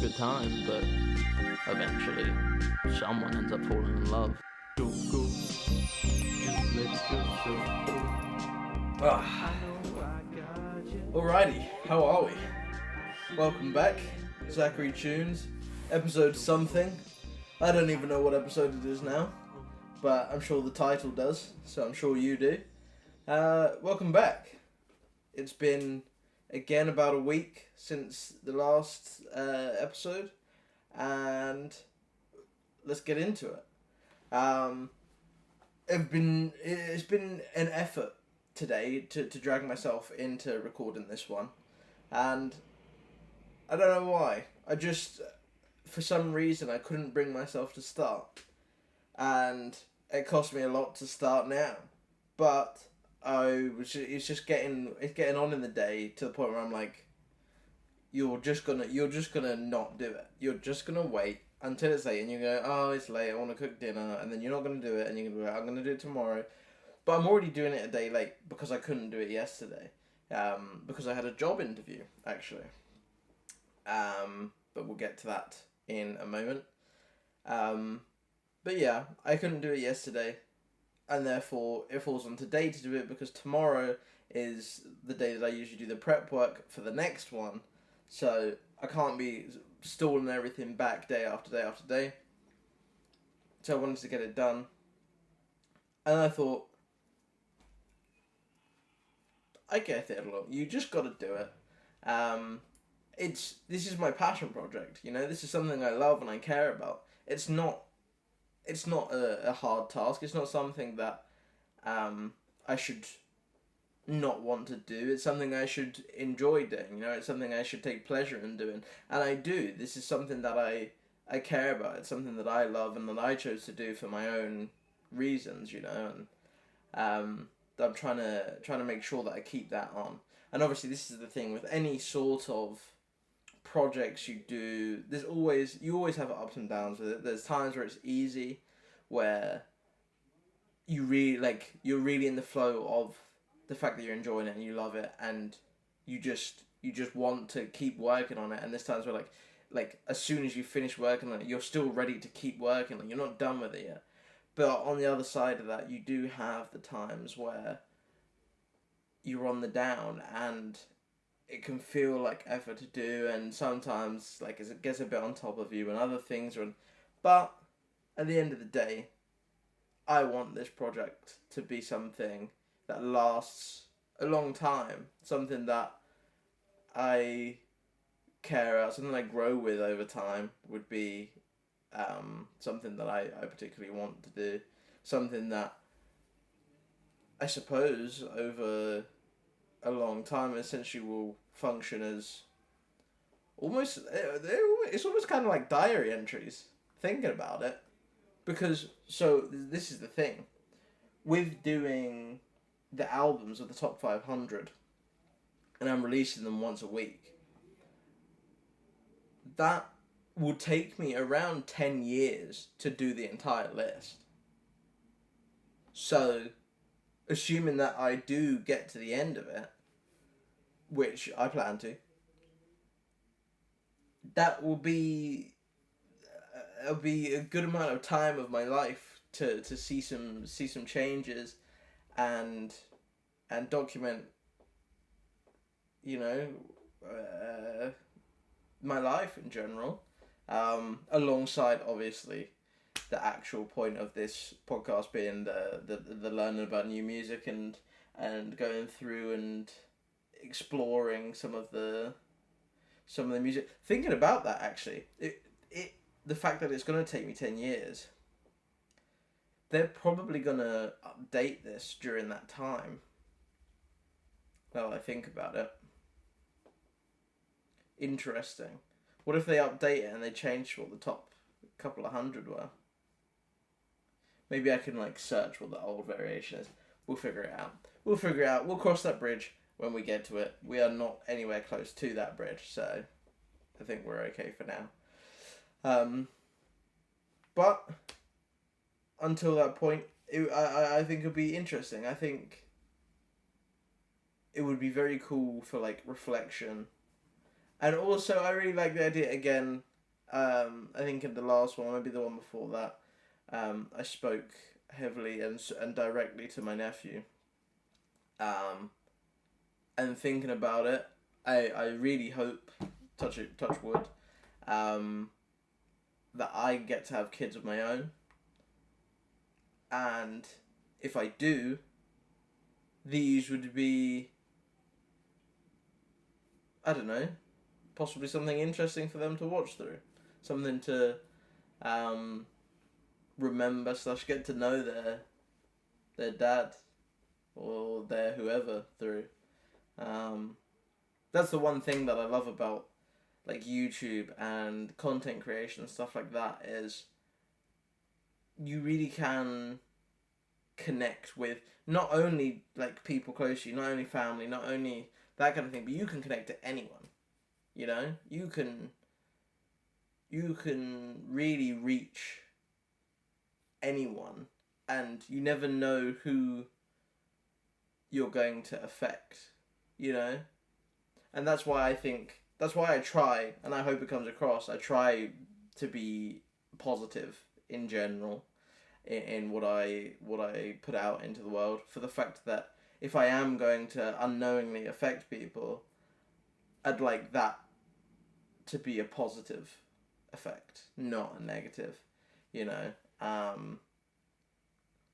good time, but eventually someone ends up falling in love. Don't go, just let yourself go. Alrighty, how are we? Welcome back, ZacharyTunes, episode something. I don't even know what episode it is now, but I'm sure the title does, so I'm sure you do. Welcome back. It's been, again, about a week since the last episode, and let's get into it. It's been an effort today to drag myself into recording this one, and I don't know why. For some reason, I couldn't bring myself to start, and it cost me a lot to start now, but it's getting on in the day to the point where I'm like, you're just gonna not do it. You're just gonna wait until it's late, and you go, oh, it's late, I want to cook dinner, and then you're not gonna do it, and you're gonna be like, I'm gonna do it tomorrow. But I'm already doing it a day late because I couldn't do it yesterday. Because I had a job interview, actually. But we'll get to that in a moment. But yeah, I couldn't do it yesterday. And therefore, it falls on today to do it because tomorrow is the day that I usually do the prep work for the next one. So I can't be stalling everything back day after day after day. So I wanted to get it done. And I thought, I get it along. You just got to do it. This is my passion project. You know, this is something I love and I care about. It's not a hard task. It's not something that I should not want to do. It's something I should enjoy doing. You know, it's something I should take pleasure in doing, and I do. This is something that I care about. It's something that I love and that I chose to do for my own reasons. You know, and I'm trying to make sure that I keep that on. And obviously, this is the thing with any sort of projects you do. You always have ups and downs with it. There's times where it's easy, where you're really in the flow of the fact that you're enjoying it and you love it, and you just want to keep working on it. And there's times where like as soon as you finish working on it, you're still ready to keep working. Like, you're not done with it yet. But on the other side of that, you do have the times where you're on the down and it can feel like effort to do, and sometimes like it gets a bit on top of you and other things are. But at the end of the day, I want this project to be something that lasts a long time, something that I care about, something I grow with over time would be something that I particularly want to do, something that I suppose over a long time essentially will function as it's almost kind of like diary entries, thinking about it, because so this is the thing with doing the albums of the top 500, and I'm releasing them once a week. That will take me around 10 years to do the entire list. So, assuming that I do get to the end of it, which I plan to, that will be a good amount of time of my life to see some changes and document, you know, my life in general. Alongside, obviously, the actual point of this podcast being the learning about new music and going through and exploring some of the music. Thinking about that, actually, the fact that it's going to take me 10 years, they're probably going to update this during that time. Now I think about it. Interesting. What if they update it and they change what the top couple of hundred were? Maybe I can search what the old variation is. We'll figure it out. We'll cross that bridge when we get to it. We are not anywhere close to that bridge, so I think we're okay for now. But until that point, I think it'll be interesting. I think it would be very cool for reflection. And also, I really like the idea, again, I think in the last one, maybe the one before that, I spoke heavily and directly to my nephew. And thinking about it, I really hope, touch wood, that I get to have kids of my own. And if I do, these would be, I don't know, possibly something interesting for them to watch through. Something to remember / get to know their dad or their whoever through. That's the one thing that I love about like YouTube and content creation and stuff like that, is you really can connect with not only like people close to you, not only family, not only that kind of thing, but you can connect to anyone. You know, you can really reach anyone, and you never know who you're going to affect, you know? And that's why I try, and I hope it comes across, I try to be positive in general in what I put out into the world, for the fact that if I am going to unknowingly affect people, I'd like that to be a positive effect, not a negative, you know?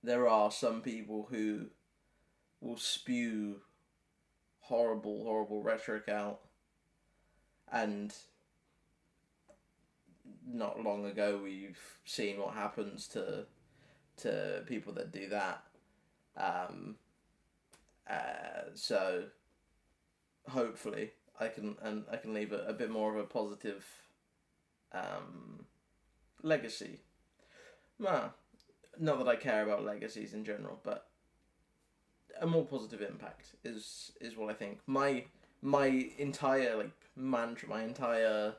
There are some people who will spew horrible rhetoric out, and not long ago we've seen what happens to people that do that. So hopefully I can leave a bit more of a positive legacy. Well, not that I care about legacies in general, but a more positive impact is what I think. My entire like mantra,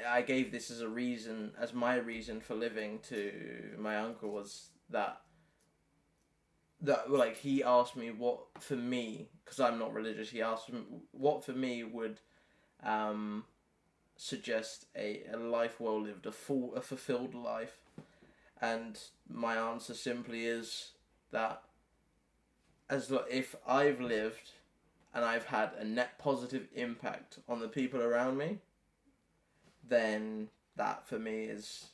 I gave this as my reason for living to my uncle, was that like he asked me what for me, because I'm not religious, he asked me what for me would suggest a life well lived, a fulfilled life, and my answer simply is that if I've lived and I've had a net positive impact on the people around me, then that for me is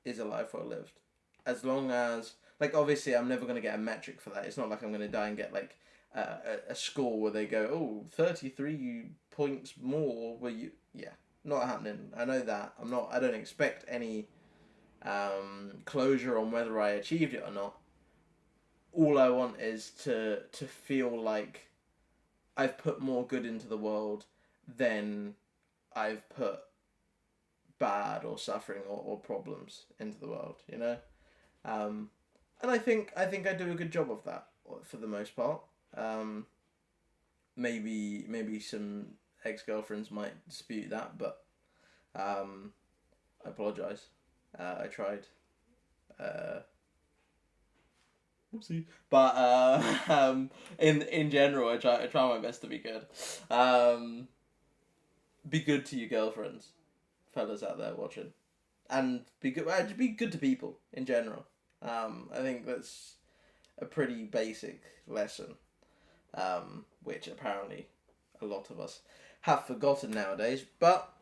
a life well lived. As long as, like, obviously I'm never going to get a metric for that. It's not like I'm going to die and get like a score where they go, oh, 33 points more were you. Yeah, not happening. I know that. I don't expect any closure on whether I achieved it or not. All I want is to feel like I've put more good into the world than I've put bad or suffering or problems into the world, you know? And I think I do a good job of that for the most part. Maybe some ex-girlfriends might dispute that, but I apologise. I tried. Oopsie. But in general, I try my best to be good. Be good to your girlfriends, fellas out there watching, and be good. Be good to people in general. I think that's a pretty basic lesson, which apparently a lot of us have forgotten nowadays. But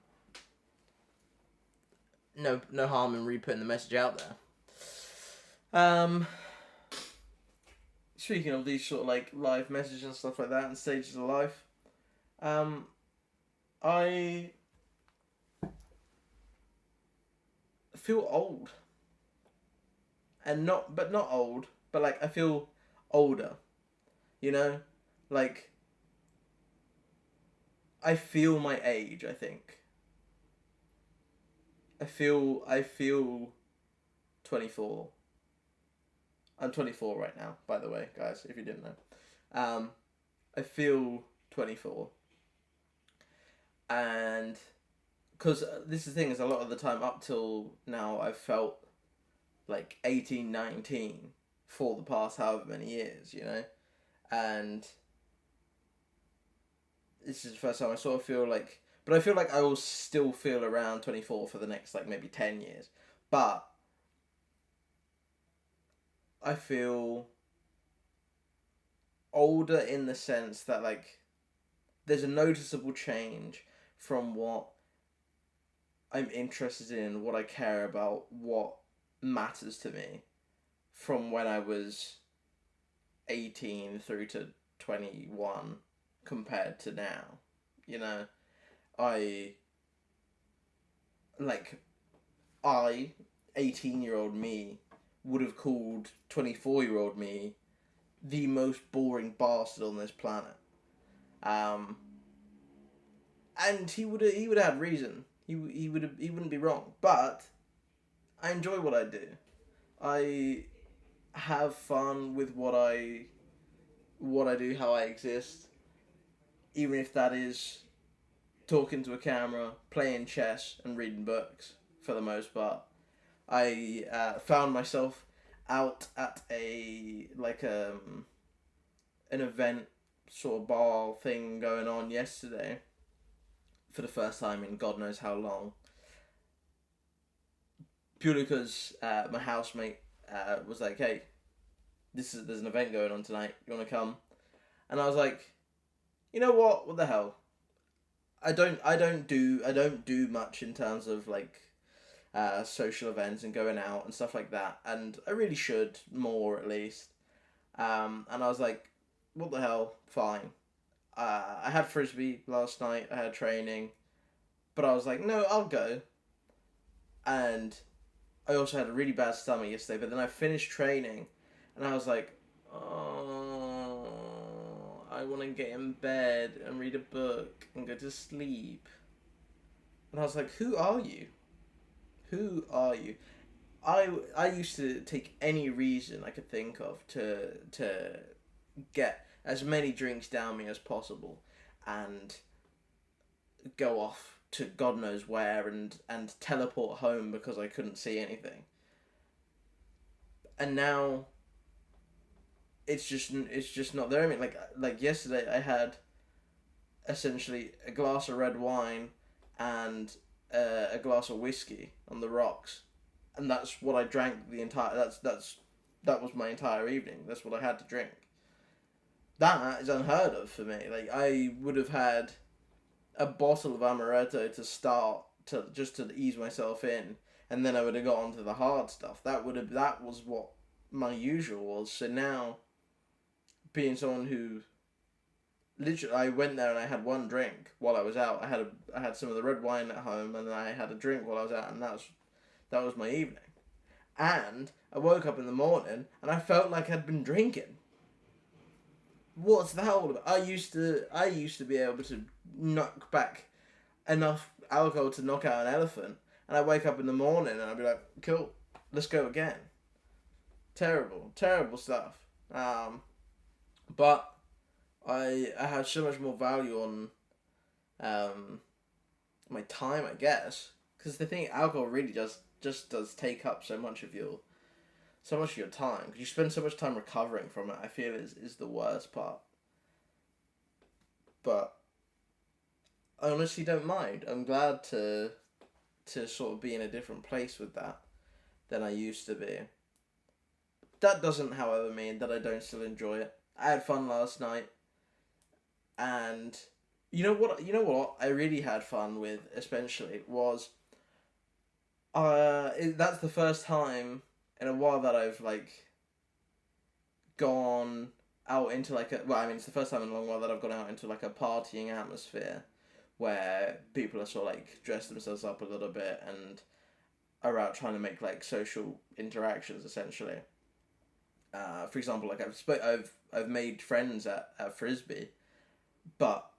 no harm in re-putting the message out there. Speaking of these sort of like live messages and stuff like that and stages of life, I feel old. And not old, but like I feel older. You know? Like I feel my age, I think. I feel 24. I'm 24 right now, by the way, guys, if you didn't know. I feel 24. And because this is the thing, is a lot of the time up till now I've felt like 18, 19 for the past however many years, you know? And this is the first time I sort of feel like But I feel like I will still feel around 24 for the next, like, maybe 10 years. But I feel older in the sense that, like, there's a noticeable change from what I'm interested in, what I care about, what matters to me from when I was 18 through to 21 compared to now. You know, I, like, 18-year-old me, would have called 24-year-old me the most boring bastard on this planet. And he would have had reason. He wouldn't be wrong. But I enjoy what I do. I have fun with what I do, how I exist, even if that is talking to a camera, playing chess, and reading books for the most part. I found myself out at an event sort of bar thing going on yesterday for the first time in God knows how long. Purely because my housemate was like, "Hey, there's an event going on tonight. You want to come?" And I was like, "You know what? What the hell? I don't do much in terms of like social events and going out and stuff like that, and I really should more at least." And I was like, "What the hell? Fine." I had frisbee last night. I had training, but I was like, "No, I'll go." And I also had a really bad stomach yesterday, but then I finished training, and I was like, "Oh, I want to get in bed and read a book and go to sleep." And I was like, "Who are you? Who are you?" I used to take any reason I could think of to get as many drinks down me as possible, and go off to God knows where and teleport home because I couldn't see anything. And now it's just not there. I mean, like yesterday I had essentially a glass of red wine and a glass of whiskey on the rocks, and that's what I drank the entire. That was my entire evening. That's what I had to drink. That is unheard of for me. Like, I would have had a bottle of amaretto to start, to just to ease myself in, and then I would have got onto the hard stuff. That was what my usual was. So now, being someone who literally, I went there and I had one drink while I was out. I had some of the red wine at home, and then I had a drink while I was out, and that was my evening. And I woke up in the morning and I felt like I'd been drinking. What's that all about? I used to be able to knock back enough alcohol to knock out an elephant, and I wake up in the morning and I'd be like, "Cool, let's go again." Terrible stuff. But I have so much more value on my time, I guess, because the thing, alcohol really just does take up so much of your time, because you spend so much time recovering from it. I feel is the worst part. But I honestly don't mind. I'm glad to sort of be in a different place with that than I used to be. That doesn't, however, mean that I don't still enjoy it. I had fun last night, and you know what I really had fun with, especially, was that's the first time in a while that I've like gone out into like it's the first time in a long while that I've gone out into like a partying atmosphere where people are sort of like dressed themselves up a little bit and are out trying to make like social interactions essentially. For example, like I've made friends at Frisbee, but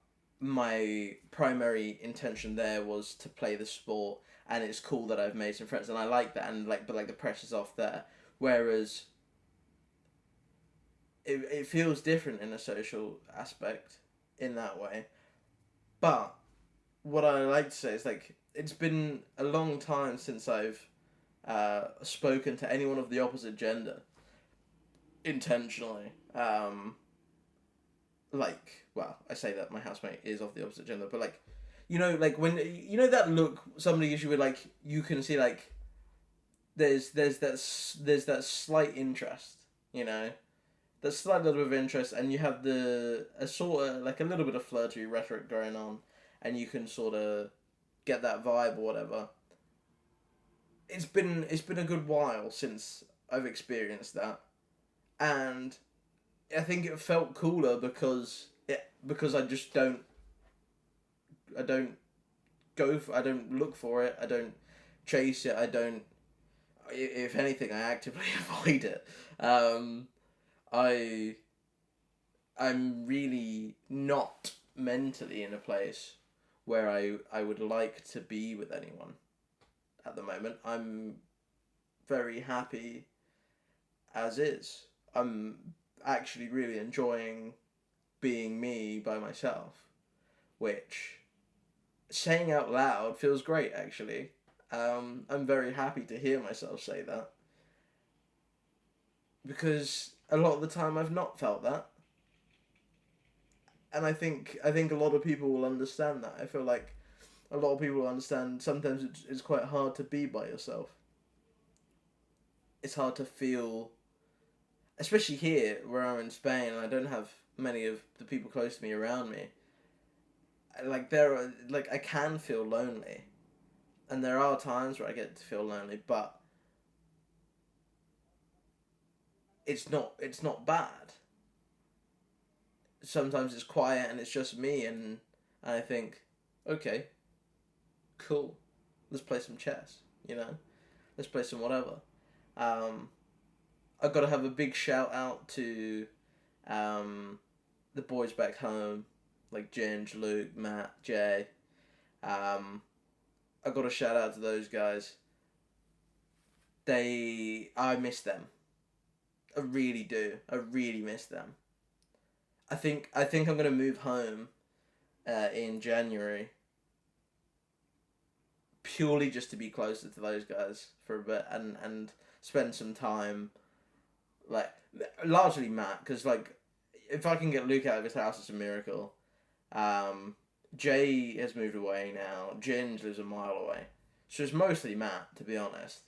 my primary intention there was to play the sport, and it's cool that I've made some friends, and I like that, and but the pressure's off there. Whereas it feels different in a social aspect in that way. But what I like to say is, like, it's been a long time since I've spoken to anyone of the opposite gender intentionally. I say that my housemate is of the opposite gender, but like, You know, like when you know that look somebody gives you with like you can see like there's that slight interest, you know, that slight little bit of interest, and you have a sort of like a little bit of flirty rhetoric going on, and you can sort of get that vibe or whatever. It's been a good while since I've experienced that, and I think it felt cooler because I don't I don't look for it, I don't chase it, I don't. If anything, I actively avoid it. I I'm really not mentally in a place where I would like to be with anyone at the moment. I'm very happy as is. I'm actually really enjoying being me by myself, which saying out loud feels great actually. I'm very happy to hear myself say that because a lot of the time I've not felt that, and I think a lot of people will understand that. I feel like a lot of people will understand sometimes it's quite hard to be by yourself. It's hard to feel, especially here where I'm in Spain and I don't have many of the people close to me around me. Like I can feel lonely, and there are times where I get to feel lonely, but it's not bad. Sometimes it's quiet and it's just me, and I think, okay, cool, let's play some chess, you know, let's play some whatever. Um, I've got to have a big shout out to the boys back home, like Ginge, Luke, Matt, Jay. I've got to shout out to those guys. I miss them. I really do. I really miss them. I think I'm gonna move home in January purely just to be closer to those guys for a bit and spend some time like largely Matt, because like if I can get Luke out of his house, it's a miracle. Jay has moved away now. Ginge lives a mile away, so it's mostly Matt, to be honest.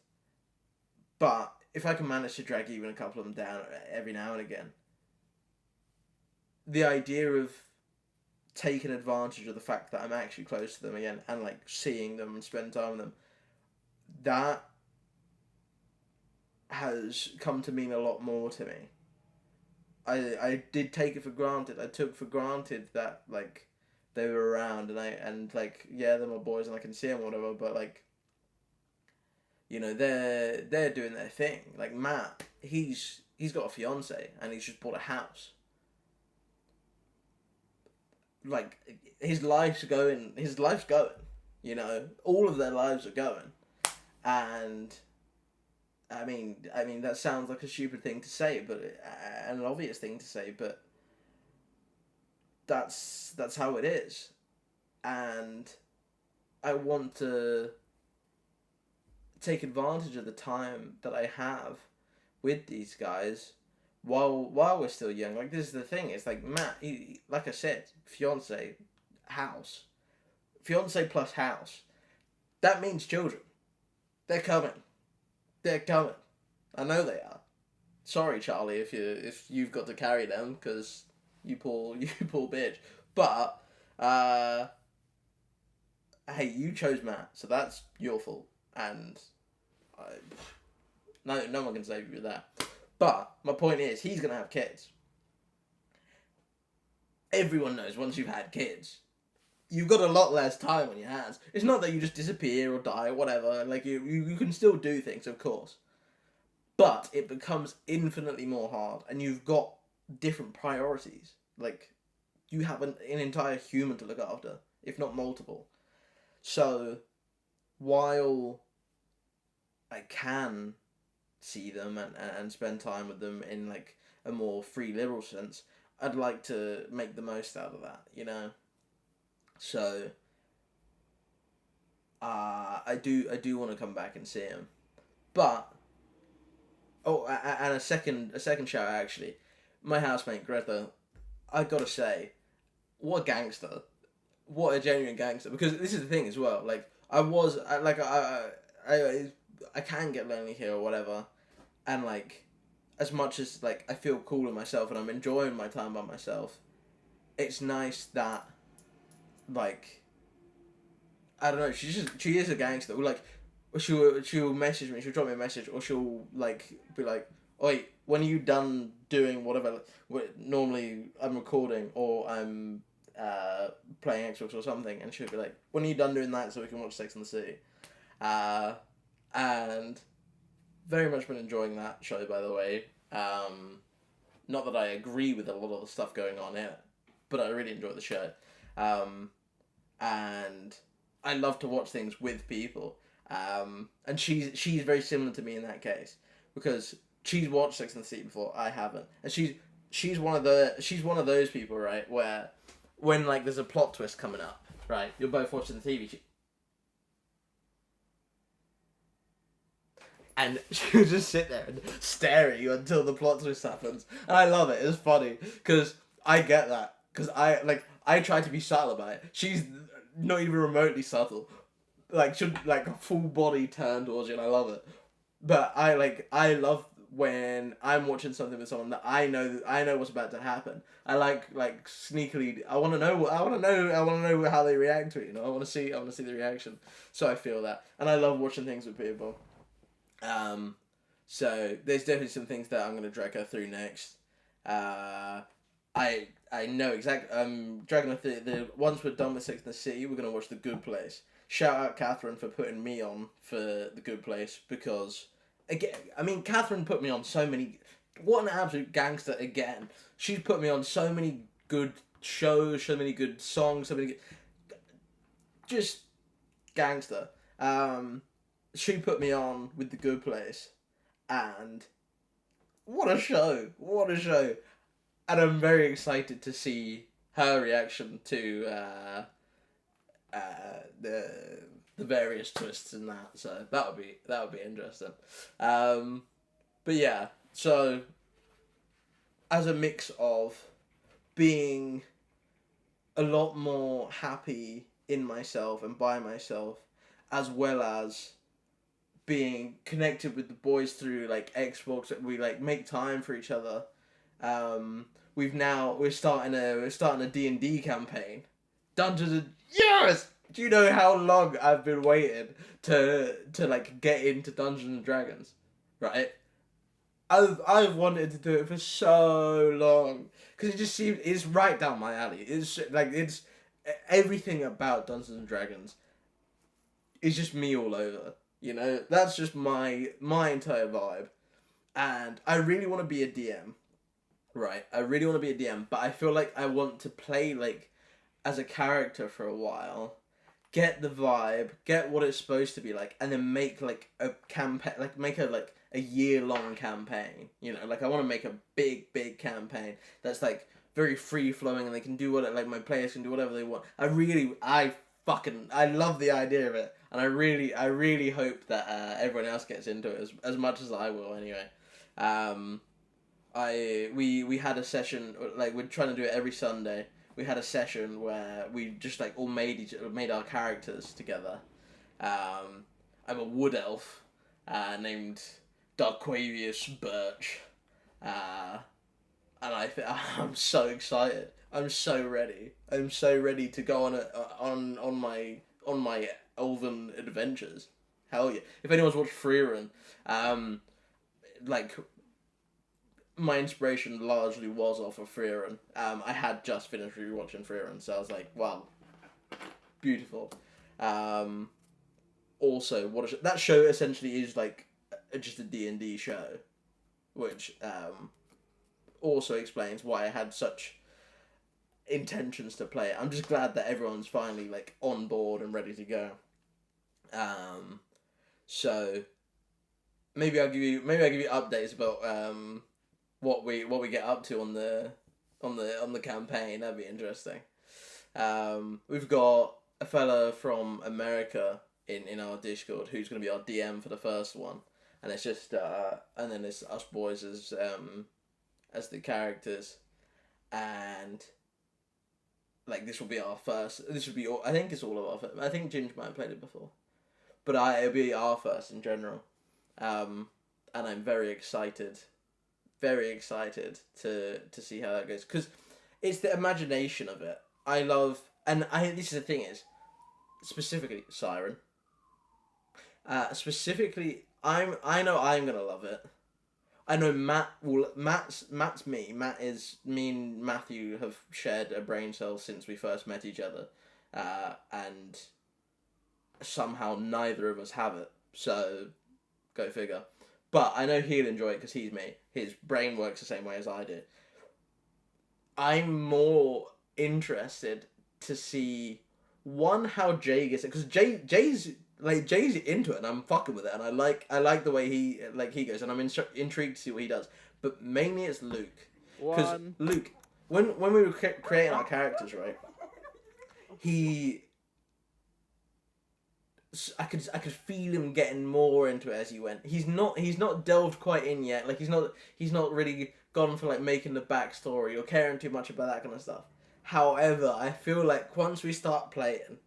But if I can manage to drag even a couple of them down every now and again, the idea of taking advantage of the fact that I'm actually close to them again and like seeing them and spending time with them, that has come to mean a lot more to me. I did take it for granted. I took for granted that like they were around, and like yeah, they're my boys and I can see them or whatever, but like, you know, they're doing their thing. Like Matt, he's got a fiance and he's just bought a house. Like his life's going, you know, all of their lives are going, and I mean that sounds like a stupid thing to say, but an obvious thing to say, but that's how it is, and I want to take advantage of the time that I have with these guys while we're still young. Like this is the thing. It's like Matt. Like I said, house, fiance plus house. That means children. They're coming. They're coming. I know they are. Sorry, Charlie, if you've got to carry them because you poor bitch. But hey, you chose Matt, so that's your fault. And no one can save you with that. But my point is, he's gonna have kids. Everyone knows once you've had kids, you've got a lot less time on your hands. It's not that you just disappear or die or whatever. Like you can still do things, of course, but it becomes infinitely more hard, and you've got different priorities. Like you have an entire human to look after, if not multiple. So while I can see them and spend time with them in like a more free liberal sense, I'd like to make the most out of that, you know. So I do want to come back and see him, but and a second shout actually, my housemate Greta. I gotta say, what a gangster! what a genuine gangster. Because this is the thing as well. Like I can get lonely here or whatever, and like, as much as like I feel cool with myself and I'm enjoying my time by myself, it's nice that, like, I don't know. She is a gangster. Like, she'll message me. She'll drop me a message, or she'll like be like, "Oi, when are you done doing whatever?" Normally I'm recording or I'm playing Xbox or something, and she'll be like, "When are you done doing that so we can watch Sex and the City?" And very much been enjoying that show, by the way. Not that I agree with a lot of the stuff going on in it, but I really enjoy the show. And I love to watch things with people. And she's very similar to me in that case, because she's watched Sex and the City before, I haven't, and she's one of those people, right, where when like there's a plot twist coming up, right, you're both watching the TV. And she'll just sit there and stare at you until the plot twist happens. And I love it. It's funny. Because I get that. Because I try to be subtle about it. She's not even remotely subtle. Like, she'll, like, full body turn towards you, and I love it. But I love when I'm watching something with someone that I know what's about to happen. I like sneakily, I want to know how they react to it, you know? I want to see the reaction. So I feel that. And I love watching things with people. So there's definitely some things that I'm gonna drag her through next. I know exactly. Dragging her through once we're done with Sex and the City, we're gonna watch The Good Place. Shout out Catherine for putting me on for The Good Place, because again, I mean, Catherine put me on so many. What an absolute gangster again. She's put me on so many good shows, so many good songs, so many good, just gangster. She put me on with The Good Place, and what a show! What a show! And I'm very excited to see her reaction to the various twists in that. So that would be interesting. But yeah, so as a mix of being a lot more happy in myself and by myself, as well as being connected with the boys through like Xbox, we like make time for each other. We're starting a D&D campaign. Dungeons and yes. Do you know how long I've been waiting to like get into Dungeons and Dragons? Right. I've wanted to do it for so long, because it just seems it's right down my alley. It's like it's everything about Dungeons and Dragons is just me all over. You know, that's just my entire vibe. And I really want to be a DM. Right. I really want to be a DM, but I feel like I want to play like as a character for a while, get the vibe, get what it's supposed to be like, and then make like a campaign, like make a year-long campaign. You know, like I want to make a big campaign that's like very free flowing, and they can do what, like, my players can do whatever they want. I love the idea of it, and I really hope that everyone else gets into it as much as I will anyway. We had a session, like, we're trying to do it every Sunday. We had a session where we just like all made our characters together. I'm a wood elf named Darquavius Birch, and I'm so excited. I'm so ready. I'm so ready to go on my elven adventures. Hell yeah! If anyone's watched Freerun, like, my inspiration largely was off of Freerun. I had just finished rewatching Freerun, so I was like, wow, beautiful. Also, that show essentially is like just a D&D show, which also explains why I had such intentions to play it. I'm just glad that everyone's finally like on board and ready to go. So maybe I'll give you updates about what we get up to on the campaign. That'd be interesting. We've got a fella from America in our Discord who's going to be our DM for the first one, and it's just and then it's us boys as the characters, and like this will be our first. This would be all. I think it's all of our first. I think Ginge might have played it before, but it'll be our first in general, and I'm very excited to see how that goes because it's the imagination of it. I love, and this is the thing is, specifically Siren. Specifically, I know I'm gonna love it. I know Matt's me. Me and Matthew have shared a brain cell since we first met each other, and somehow neither of us have it. So, go figure. But I know he'll enjoy it because he's me. His brain works the same way as I do. I'm more interested to see how Jay gets it because Jay's into it and I'm fucking with it and I like the way he goes and I'm intrigued to see what he does. But mainly it's Luke because Luke when we were creating our characters, right? I could feel him getting more into it as he went. He's not delved quite in yet. Like he's not really gone for like making the backstory or caring too much about that kind of stuff. However, I feel like once we start playing,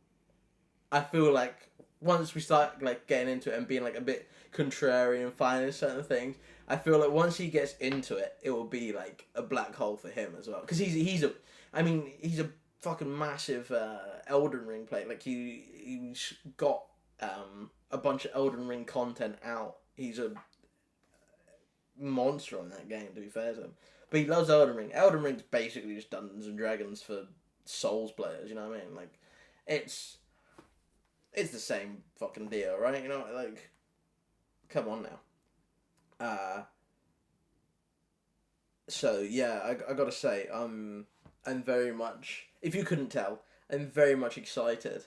once we start like getting into it and being like a bit contrary and finding certain things, I feel like once he gets into it, it will be like a black hole for him as well. Because he's a fucking massive Elden Ring player. Like he's got a bunch of Elden Ring content out. He's a monster on that game, to be fair to him. But he loves Elden Ring. Elden Ring's basically just Dungeons and Dragons for Souls players, you know what I mean? Like, it's the same fucking deal, right? You know, like, come on now. So, yeah, I gotta say, I'm very much, if you couldn't tell, I'm very much excited.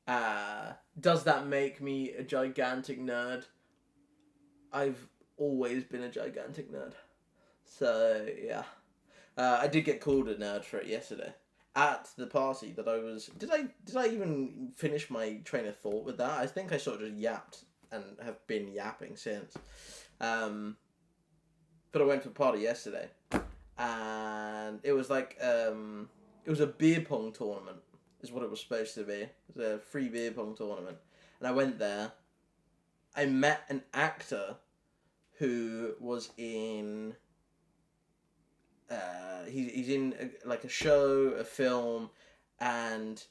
Does that make me a gigantic nerd? I've always been a gigantic nerd. So, yeah. I did get called a nerd for it yesterday. At the party that I was... Did I even finish my train of thought with that? I think I sort of just yapped and have been yapping since. But I went to a party yesterday. And it was like... it was a beer pong tournament. Is what it was supposed to be. It was a free beer pong tournament. And I went there. I met an actor who was in... he's in a show, a film, and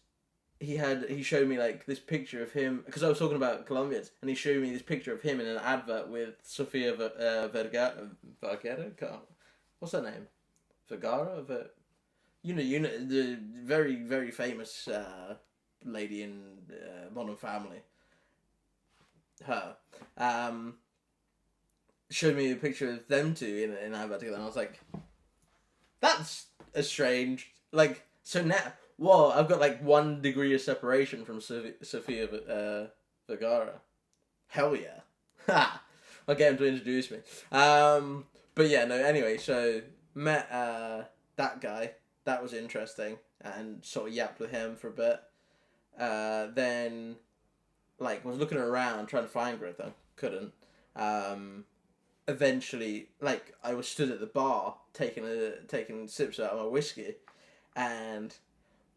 he showed me like this picture of him because I was talking about Colombians, and he showed me this picture of him in an advert with Sofia Vergara. What's her name? Vergara. You know the very very famous lady in Modern Family. Her. Showed me a picture of them two in an advert together, and I was like, that's a strange, like, so now, whoa, I've got like 1 degree of separation from Sofia Vergara. Hell yeah. Ha! I'll get him to introduce me. But yeah, no, anyway, so met that guy. That was interesting, and sort of yapped with him for a bit. Then, like, was looking around, trying to find Greta. Couldn't. Eventually, like, I was stood at the bar taking sips out of my whiskey, and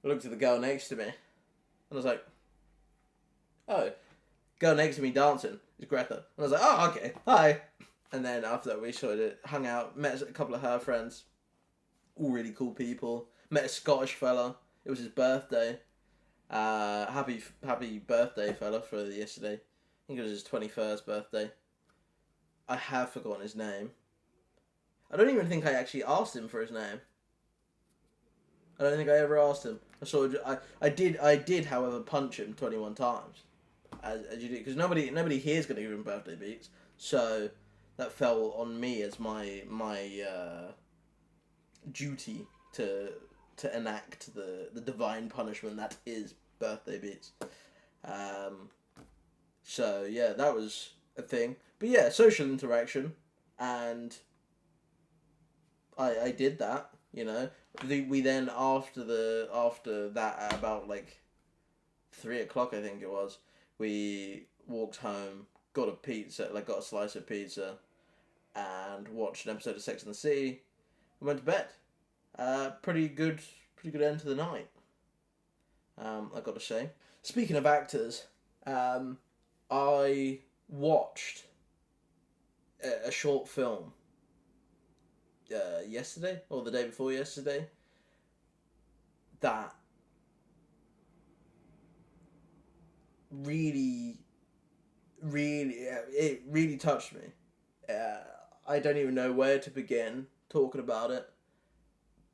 I looked at the girl next to me, and I was like, "Oh, girl next to me dancing is Greta." And I was like, "Oh, okay, hi." And then after that, we sort of hung out, met a couple of her friends, all really cool people. Met a Scottish fella. It was his birthday. Happy birthday, fella, for yesterday. I think it was his 21st birthday. I have forgotten his name. I don't even think I actually asked him for his name. I don't think I ever asked him. I did, however, punch him 21 times, as you do, because nobody here is going to give him birthday beats. So that fell on me as my duty to enact the divine punishment that is birthday beats. So yeah, that was a thing. But yeah, social interaction, and I did that, you know. We then after that at about like 3 o'clock, I think it was, we walked home, got a slice of pizza, and watched an episode of Sex and the City, and went to bed. Pretty good end to the night. I got to say. Speaking of actors, I watched a short film yesterday or the day before yesterday that really, it really touched me. I don't even know where to begin talking about it,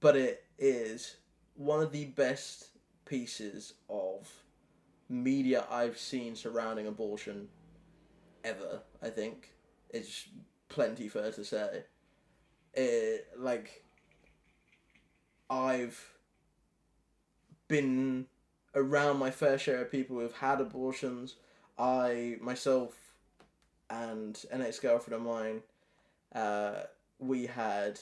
but it is one of the best pieces of media I've seen surrounding abortion ever. I think it's plenty fair to say. I've been around my fair share of people who've had abortions. I myself and an ex-girlfriend of mine, we had,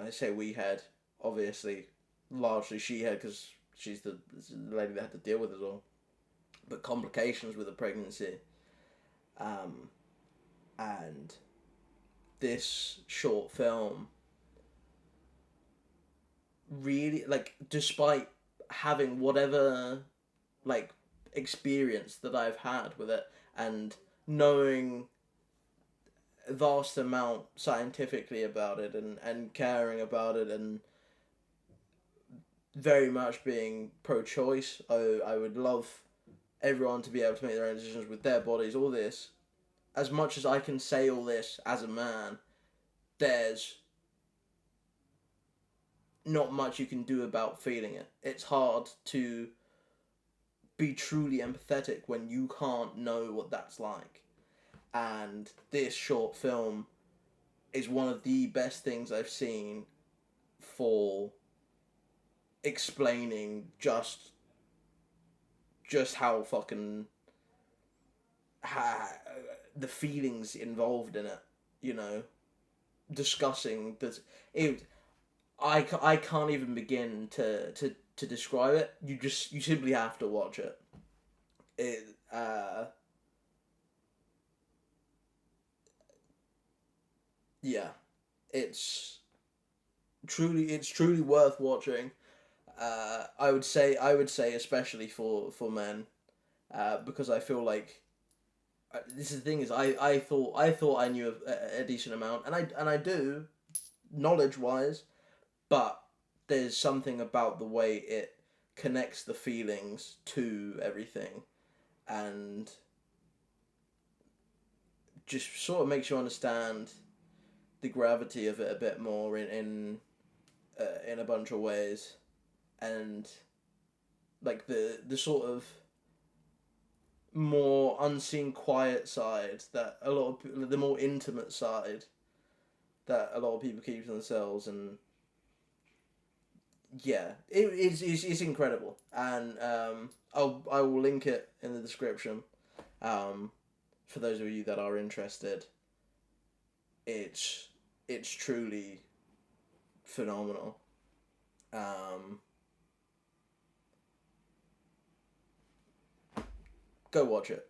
I say we had, obviously, largely she had, because she's the lady that had to deal with it all, but complications with the pregnancy. And this short film really, despite having whatever, experience that I've had with it, and knowing a vast amount scientifically about it, and caring about it, and very much being pro-choice. I would love everyone to be able to make their own decisions with their bodies, all this. As much as I can say all this as a man, there's not much you can do about feeling it. It's hard to be truly empathetic when you can't know what that's like. And this short film is one of the best things I've seen for explaining just how fucking the feelings involved in it, you know, discussing this. I can't even begin to describe it. You simply have to watch it. Yeah, it's truly worth watching. I would say especially for men, because I feel like this is the thing is I thought I knew a decent amount, and I do, knowledge wise, but there's something about the way it connects the feelings to everything, and just sort of makes you understand the gravity of it a bit more in a bunch of ways, and like the sort of more unseen quiet side that a lot of the more intimate side that a lot of people keep to themselves. And yeah, it's incredible, and I will link it in the description, for those of you that are interested. It's truly phenomenal. Go watch it.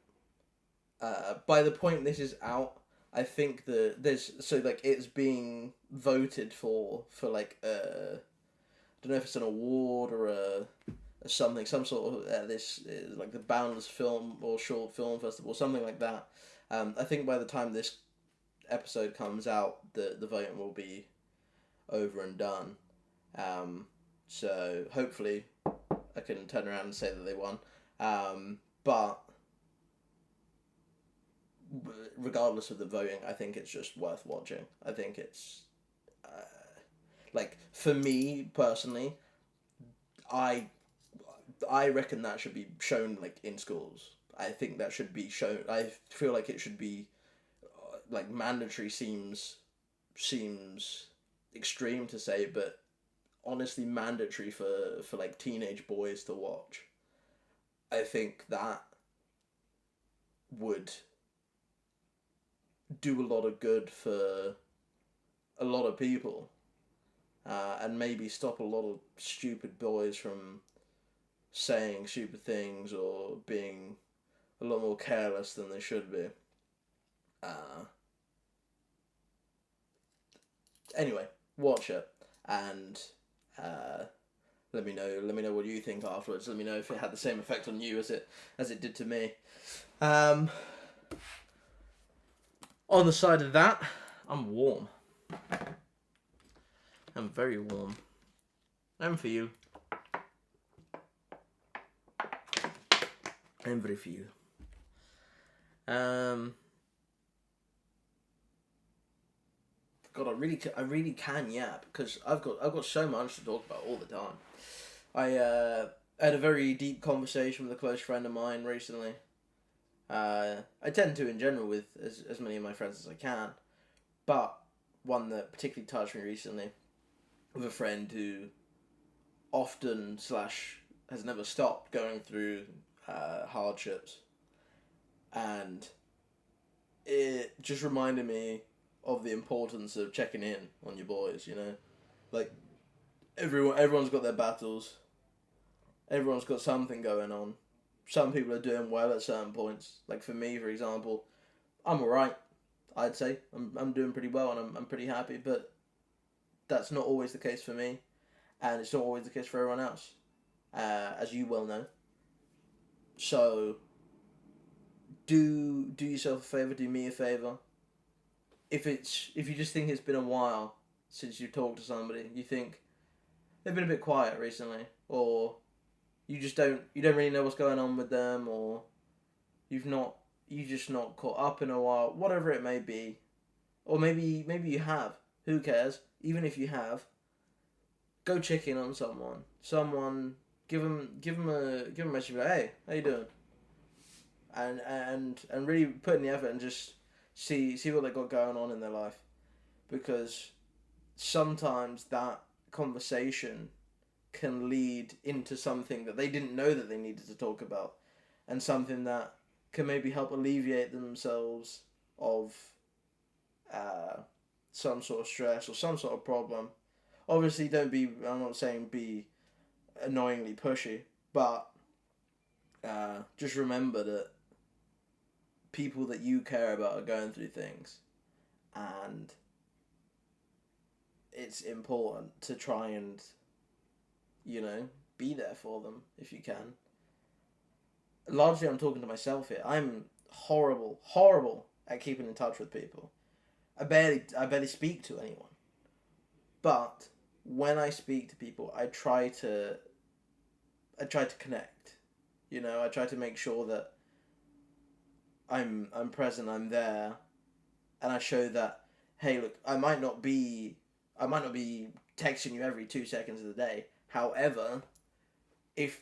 By the point this is out, I think it's being voted for I don't know if it's an award or a something, some sort of this is like the Boundless Film or Short Film Festival, something like that. I think by the time this episode comes out, the voting will be over and done. So hopefully I can turn around and say that they won. But regardless of the voting, I think it's just worth watching. I think it's for me personally, I reckon that should be shown in schools. I think that should be shown. I feel like it should be mandatory. Seems extreme to say, but honestly, mandatory for teenage boys to watch. I think that would do a lot of good for a lot of people, and maybe stop a lot of stupid boys from saying stupid things or being a lot more careless than they should be. Anyway, watch it, and Let me know. Let me know what you think afterwards. Let me know if it had the same effect on you as it did to me. On the side of that, I'm warm. I'm very warm. And for you. And very for you. God, I really can yap because I've got so much to talk about all the time. I had a very deep conversation with a close friend of mine recently. I tend to in general with as many of my friends as I can, but one that particularly touched me recently with a friend who often / has never stopped going through hardships, and it just reminded me of the importance of checking in on your boys. Like everyone's got their battles. Everyone's got something going on. Some people are doing well at certain points. Like for me, for example, I'm alright. I'd say I'm doing pretty well and I'm pretty happy. But that's not always the case for me, and it's not always the case for everyone else, as you well know. So do yourself a favor. Do me a favor. If you just think it's been a while since you talked to somebody, you think they've been a bit quiet recently, or you don't really know what's going on with them, or you just not caught up in a while, whatever it may be, or maybe you have. Who cares? Even if you have, go check in on someone. Give them a message like, hey, how you doing? And really put in the effort and just see what they got going on in their life, because sometimes that conversation can lead into something that they didn't know that they needed to talk about, and something that can maybe help alleviate themselves of some sort of stress or some sort of problem. Obviously, I'm not saying be annoyingly pushy, but just remember that people that you care about are going through things, and it's important to try and be there for them if you can. Largely, I'm talking to myself here. I'm horrible at keeping in touch with people. I barely speak to anyone. But when I speak to people, I try to connect. I try to make sure that I'm present, I'm there, and I show that, hey, look, I might not be texting you every 2 seconds of the day. However, if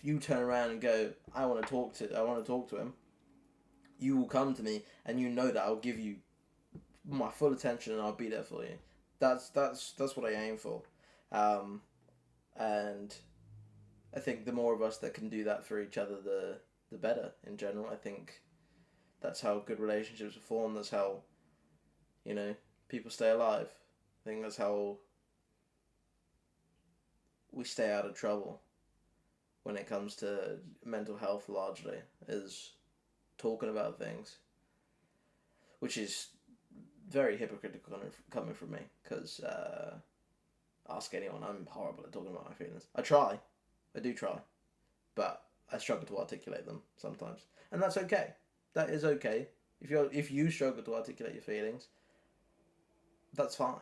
you turn around and go, I want to talk to him, you will come to me, and you know that I'll give you my full attention and I'll be there for you. That's what I aim for, and I think the more of us that can do that for each other, the better in general. I think that's how good relationships are formed. That's how people stay alive. I think that's how we stay out of trouble when it comes to mental health, largely, is talking about things, which is very hypocritical coming from me, because ask anyone, I'm horrible at talking about my feelings. I do try, but I struggle to articulate them sometimes, and that's okay. That is okay. If you struggle to articulate your feelings, that's fine,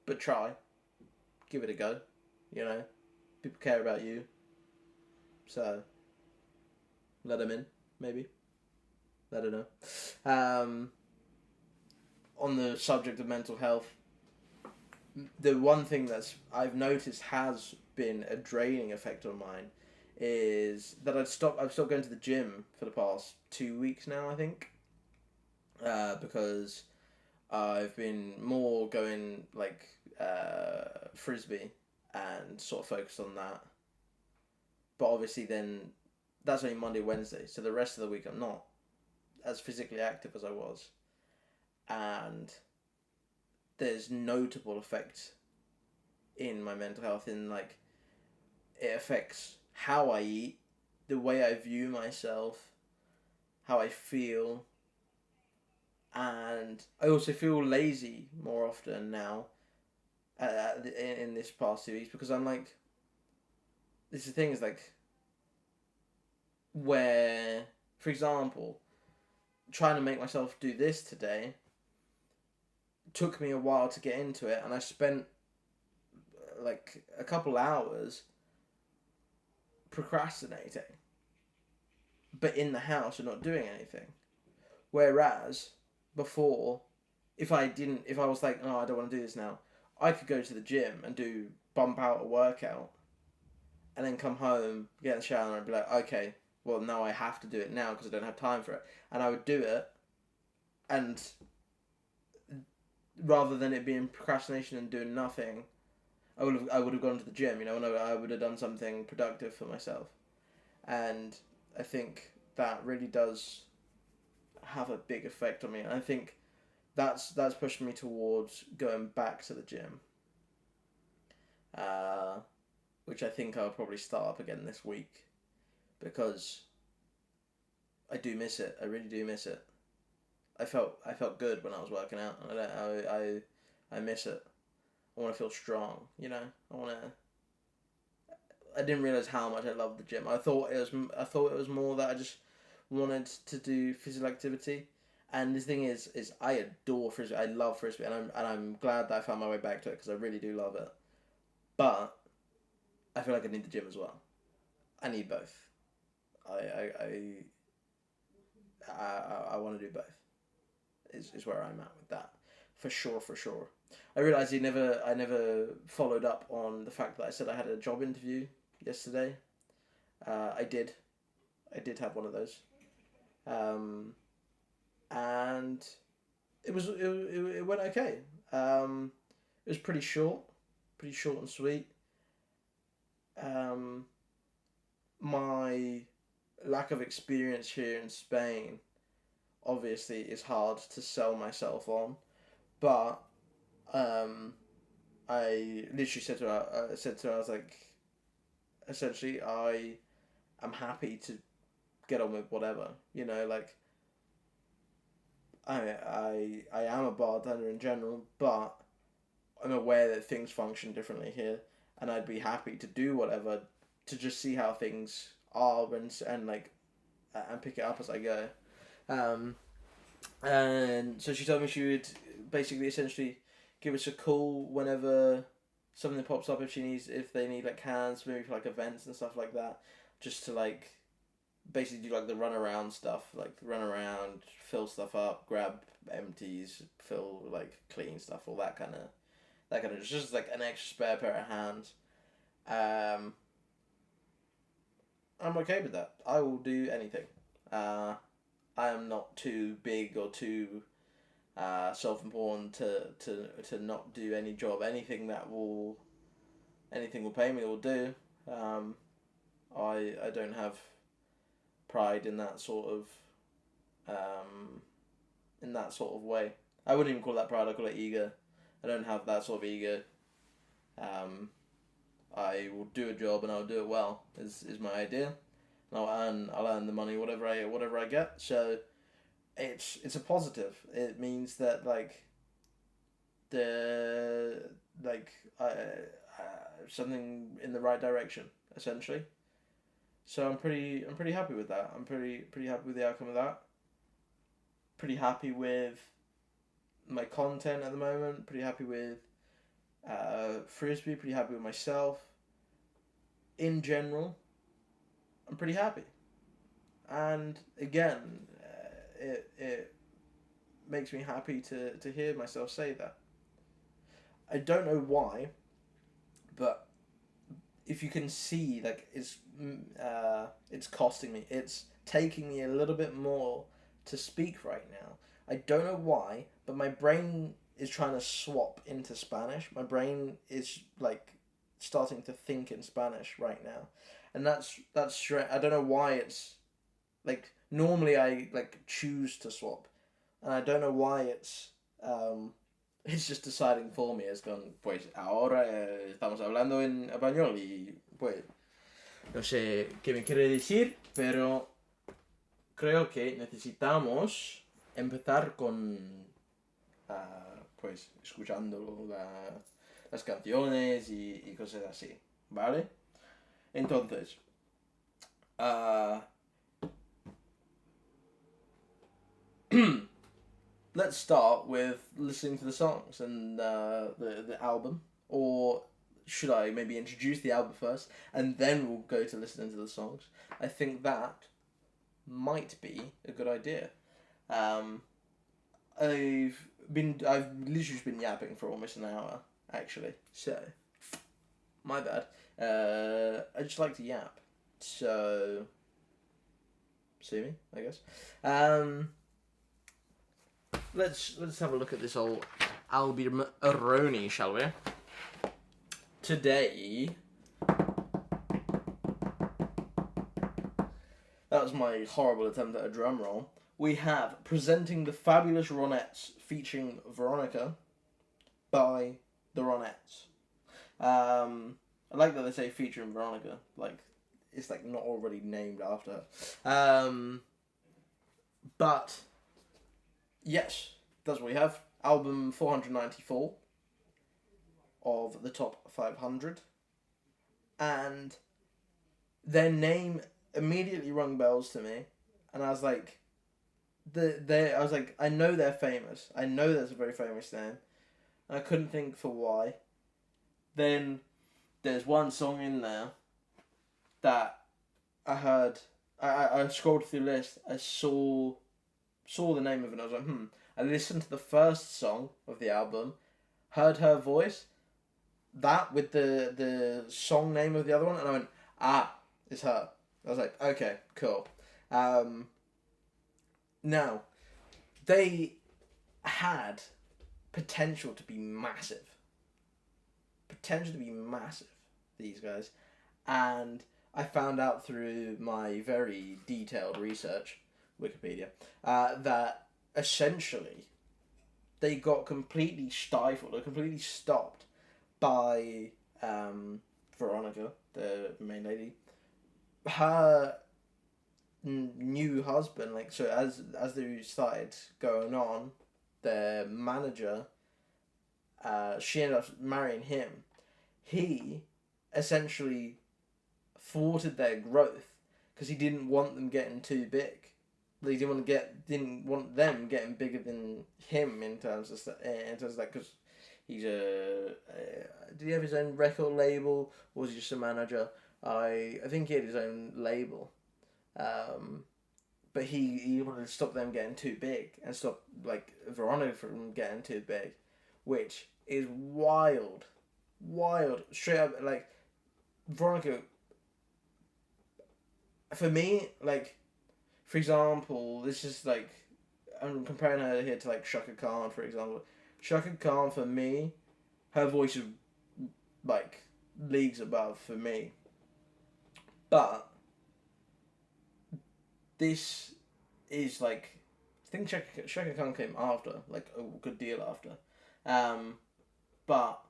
but try. Give it a go, People care about you, so let them in, maybe. I don't know. On the subject of mental health, the one thing I've noticed has been a draining effect on mine is that I've stopped going to the gym for the past 2 weeks now, I think, because I've been more going frisbee and sort of focused on that. But obviously then that's only Monday, Wednesday, so the rest of the week I'm not as physically active as I was. And there's notable effect in my mental health, in it affects how I eat, the way I view myself, how I feel, and I also feel lazy more often now, in this past 2 weeks, because I'm like, this is the thing, is like, where, for example, trying to make myself do this today took me a while to get into it, and I spent like a couple hours procrastinating, but in the house and not doing anything. Whereas before, if I was like, no, I don't want to do this now, I could go to the gym and bump out a workout, and then come home, get in the shower, and be like, okay, well, now I have to do it now because I don't have time for it. And I would do it, and rather than it being procrastination and doing nothing, I would have gone to the gym, and I would have done something productive for myself. And I think that really does have a big effect on me. And I think that's pushed me towards going back to the gym, which I think I'll probably start up again this week, because I do miss it. I really do miss it. I felt good when I was working out, and I miss it. I want to feel strong, I didn't realize how much I loved the gym. I thought it was more that I just wanted to do physical activity. And the thing is I adore frisbee. I love frisbee, and I'm glad that I found my way back to it, because I really do love it. But I feel like I need the gym as well. I need both. I want to do both. Is where I'm at with that, for sure. I realised I never followed up on the fact that I said I had a job interview yesterday. I did have one of those, and it went okay. It was pretty short and sweet. My lack of experience here in Spain obviously is hard to sell myself on, but I literally said to her, I was like, essentially, I am happy to get on with whatever, like, I am a bartender in general, but I'm aware that things function differently here, and I'd be happy to do whatever to just see how things are, and pick it up as I go. And so she told me she would basically essentially give us a call whenever something pops up, if they need like hands, maybe for like events and stuff like that, just to like basically do like the run around stuff, like run around, fill stuff up, grab empties, fill, like clean stuff, all that kind of just like an extra spare pair of hands. I'm okay with that. I will do anything. I am not too big or too self-important to not do any job. Anything will pay me, will do. I don't have pride in that sort of way. I wouldn't even call that pride. I call it ego. I don't have that sort of ego. I will do a job and I'll do it well. Is my idea. And I'll earn the money whatever I get. So it's a positive. It means that something in the right direction, essentially. So I'm pretty happy with that. I'm pretty happy with the outcome of that. Pretty happy with my content at the moment. Pretty happy with Frisbee. Pretty happy with myself. In general, I'm pretty happy. And again, it makes me happy to hear myself say that. I don't know why, but if you can see, it's costing me. It's taking me a little bit more to speak right now. I don't know why, but my brain is trying to swap into Spanish. My brain is starting to think in Spanish right now, and that's strange. I don't know why. It's normally I choose to swap, and I don't know why it's just deciding for me. It's gone, pues ahora estamos hablando en español y pues no sé qué me quiere decir, pero creo que necesitamos empezar con pues escuchando las canciones y cosas así, ¿vale? Entonces, let's start with listening to the songs and the album, or should I maybe introduce the album first and then we'll go to listening to the songs? I think that might be a good idea. I've literally just been yapping for almost an hour, actually. So, my bad. I just like to yap. So, sue me, I guess. Let's have a look at this old album Aroni, shall we? Today, that was my horrible attempt at a drum roll. We have Presenting the Fabulous Ronettes featuring Veronica by the Ronettes. I like that they say featuring Veronica, like it's like not already named after her. But yes, that's what we have. Album 494 of the top 500, and their name immediately rung bells to me, and I was like, I know they're famous. I know that's a very famous name. And I couldn't think for why. Then there's one song in there that I heard. I scrolled through the list. I saw the name of it. And I was like, I listened to the first song of the album, heard her voice, that with the song name of the other one, and I went, it's her. I was like, okay, cool. Now, they had potential to be massive. These guys. And I found out through my very detailed research, Wikipedia, that essentially they got completely stifled or completely stopped by Veronica, the main lady. Her new husband, like, so as they started going on, their manager, she ended up marrying him. He essentially thwarted their growth because he didn't want them getting too big. He didn't want them getting bigger than him in terms of that, because he's did he have his own record label, or was he just a manager? I think he had his own label. But he wanted to stop them getting too big and stop, like, Veronica from getting too big, which is wild. Straight up, like, Veronica, for me, like, for example, this is like, I'm comparing her here to like Shaka Khan, for example. Shaka Khan, for me, her voice is like leagues above for me. But this is like, I think Shaka Khan came after, like a good deal after. But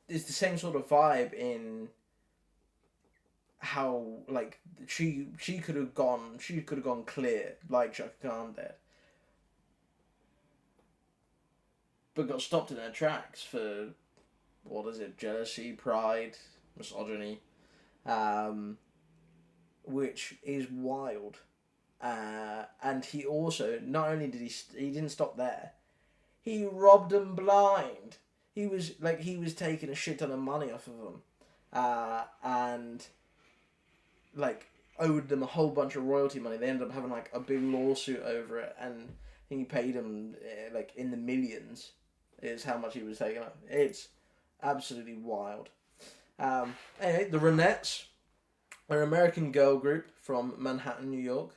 it's the same sort of vibe in how, like, she could have gone clear like Shaka Khan did, but got stopped in her tracks for, what is it, jealousy, pride, misogyny, which is wild. And he also, not only did he didn't stop there, he robbed them blind. He was taking a shit ton of money off of them, and like owed them a whole bunch of royalty money. They ended up having like a big lawsuit over it, and I think he paid him like in the millions is how much he was taking up. It's absolutely wild. Anyway, the Ronettes are an American girl group from Manhattan, New York,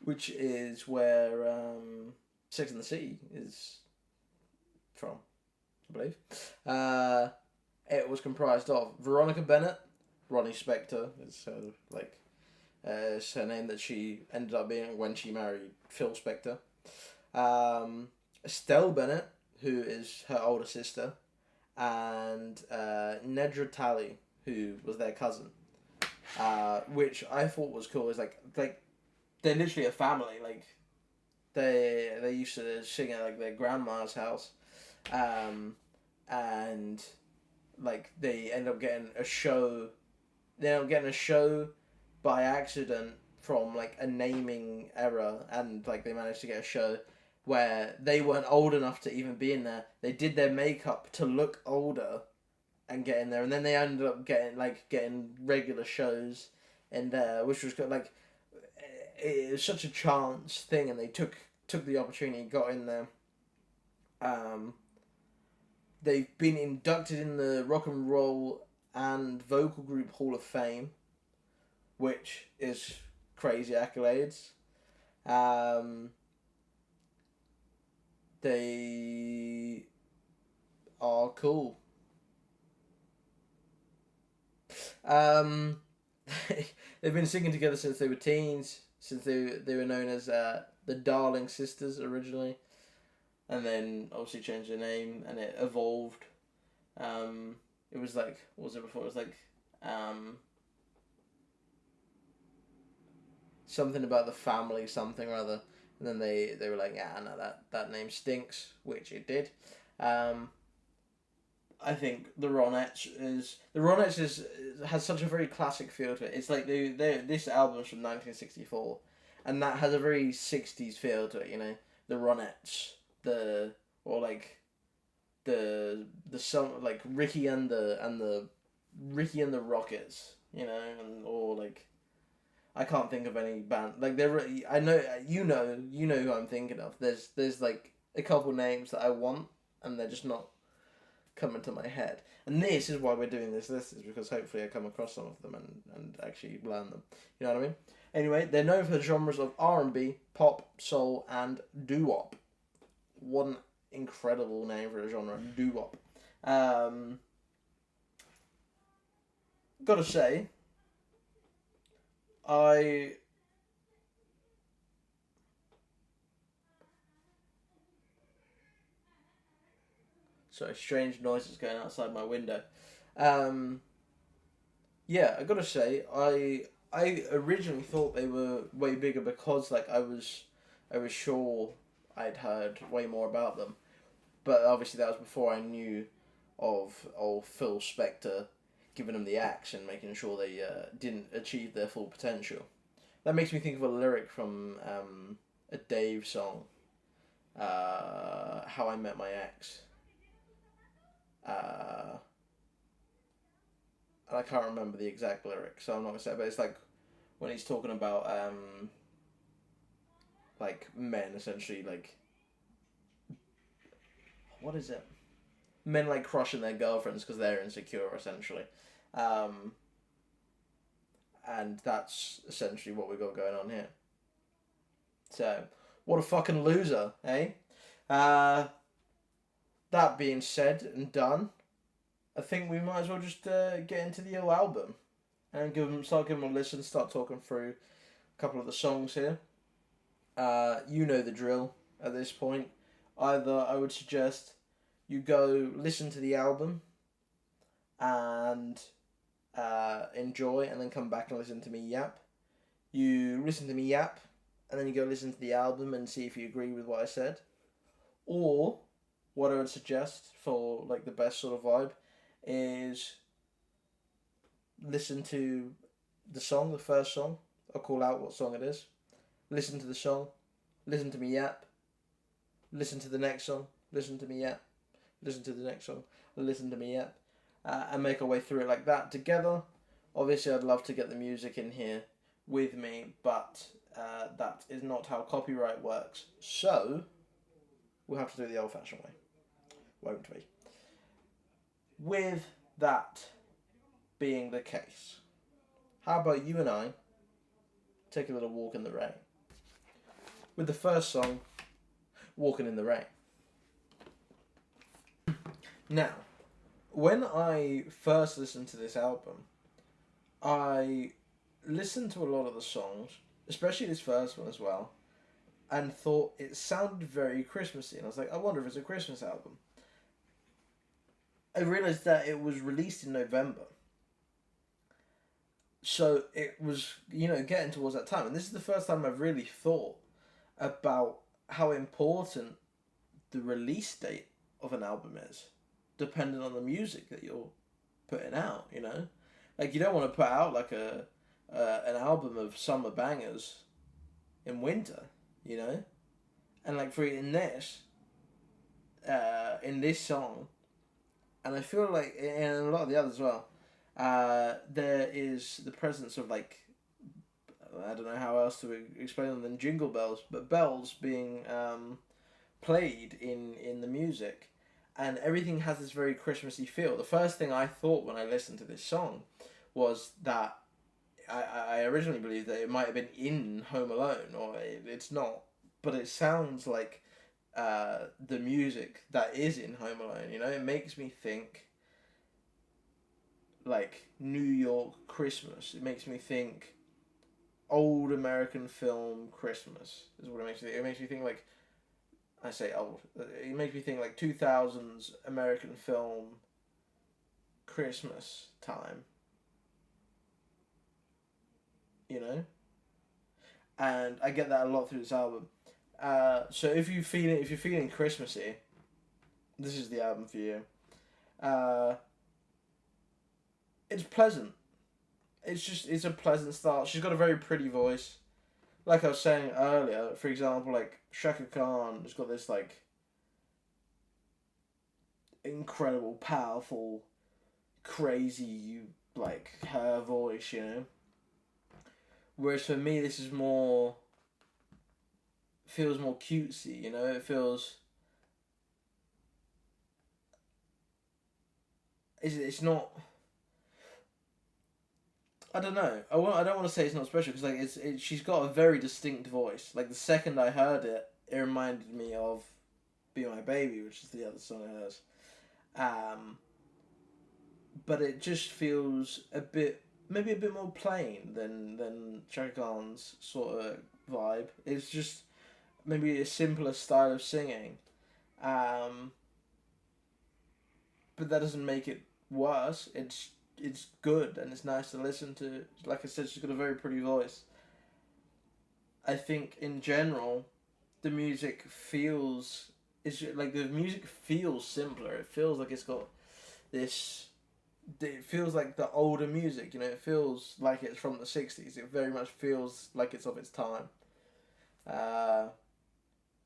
which is where Sex and the City is from, I believe. It was comprised of Veronica Bennett, Ronnie Spector is it's her name that she ended up being when she married Phil Spector. Estelle Bennett, who is her older sister, and Nedra Talley, who was their cousin, which I thought was cool. Is like they're literally a family. Like they used to sing at like their grandma's house, And like they end up getting a show. They end up getting a show by accident from like a naming error, and like they managed to get a show where they weren't old enough to even be in there. They did their makeup to look older and get in there, and then they ended up getting regular shows in there, which was good. Like it was such a chance thing, and they took the opportunity, got in there. They've been inducted in the Rock and Roll and Vocal Group Hall of Fame, which is crazy accolades. They are cool. They've been singing together since they were teens, since they were known as the Darling Sisters originally, and then obviously changed their name, and it evolved. It was like, what was it before? It was like something about the family, something or other. And then they were like, yeah, no, that name stinks, which it did. I think the Ronettes has such a very classic feel to it. It's like this album's from 1964, and that has a very 60s feel to it. You know, the Ronettes, the song like Ricky and the Rockets. You know, or like I can't think of any band like I know you know who I'm thinking of. There's like a couple names that I want, and they're just not coming to my head. And this is why we're doing this list, is because hopefully I come across some of them and actually learn them. You know what I mean? Anyway, they're known for the genres of R&B, pop, soul, and doo-wop. One incredible name for a genre, doo-wop. Gotta say, Sorry, strange noises going outside my window. Yeah, I gotta say, I originally thought they were way bigger because like I was sure I'd heard way more about them, but obviously that was before I knew of Phil Spector giving them the axe and making sure they didn't achieve their full potential. That makes me think of a lyric from a Dave song, "How I Met My Ex." And I can't remember the exact lyric, so I'm not gonna say. But it's like when he's talking about like men essentially, like what is it? Men like crushing their girlfriends because they're insecure essentially, and that's essentially what we got going on here. So what a fucking loser, eh? That being said and done, I think we might as well just get into the whole album and start giving them a listen, start talking through a couple of the songs here. You know the drill at this point. Either I would suggest you go listen to the album and enjoy, and then come back and listen to me yap. You listen to me yap, and then you go listen to the album and see if you agree with what I said. Or what I would suggest for like the best sort of vibe is listen to the song, the first song. I'll call out what song it is. Listen to the song. Listen to me yap. Listen to the next song. Listen to me yap. Listen to the next song. Listen to me yap. And make our way through it like that together. Obviously, I'd love to get the music in here with me, but that is not how copyright works. So we'll have to do it the old-fashioned way. Won't we? With that being the case, how about you and I take a little walk in the rain? With the first song, Walking in the Rain. Now, when I first listened to this album, I listened to a lot of the songs, especially this first one as well, and thought it sounded very Christmassy. And I was like, I wonder if it's a Christmas album. I realised that it was released in November. So it was, getting towards that time. And this is the first time I've really thought about how important the release date of an album is, depending on the music that you're putting out. You know, like you don't want to put out like an album of summer bangers in winter. You know, and like for in this song, and I feel like in a lot of the others as well, there is the presence of like, I don't know how else to explain them than jingle bells, but bells being played in the music, and everything has this very Christmassy feel. The first thing I thought when I listened to this song was that I originally believed that it might have been in Home Alone, or it's not, but it sounds like the music that is in Home Alone. You know, it makes me think like New York Christmas. It makes me think old American film Christmas is what it makes me think. It makes me think like, I say old. It makes me think like 2000s American film Christmas time. You know? And I get that a lot through this album. So if you're feeling Christmassy, this is the album for you. It's pleasant. It's a pleasant start. She's got a very pretty voice. Like I was saying earlier, for example, like Shaka Khan has got this like incredible, powerful, crazy, like her voice, you know. Whereas for me, this is feels more cutesy, you know. It feels. It's not. I don't know. I don't want to say it's not special because like she's got a very distinct voice. Like the second I heard it, it reminded me of "Be My Baby," which is the other song of hers. But it just feels maybe a bit more plain than Chaka Khan's sort of vibe. It's just maybe a simpler style of singing. But that doesn't make it worse. It's good and it's nice to listen to. Like I said, she's got a very pretty voice. I think in general, the music feels simpler. It feels like it's got this. It feels like the older music. You know, it feels like it's from the 60s. It very much feels like it's of its time.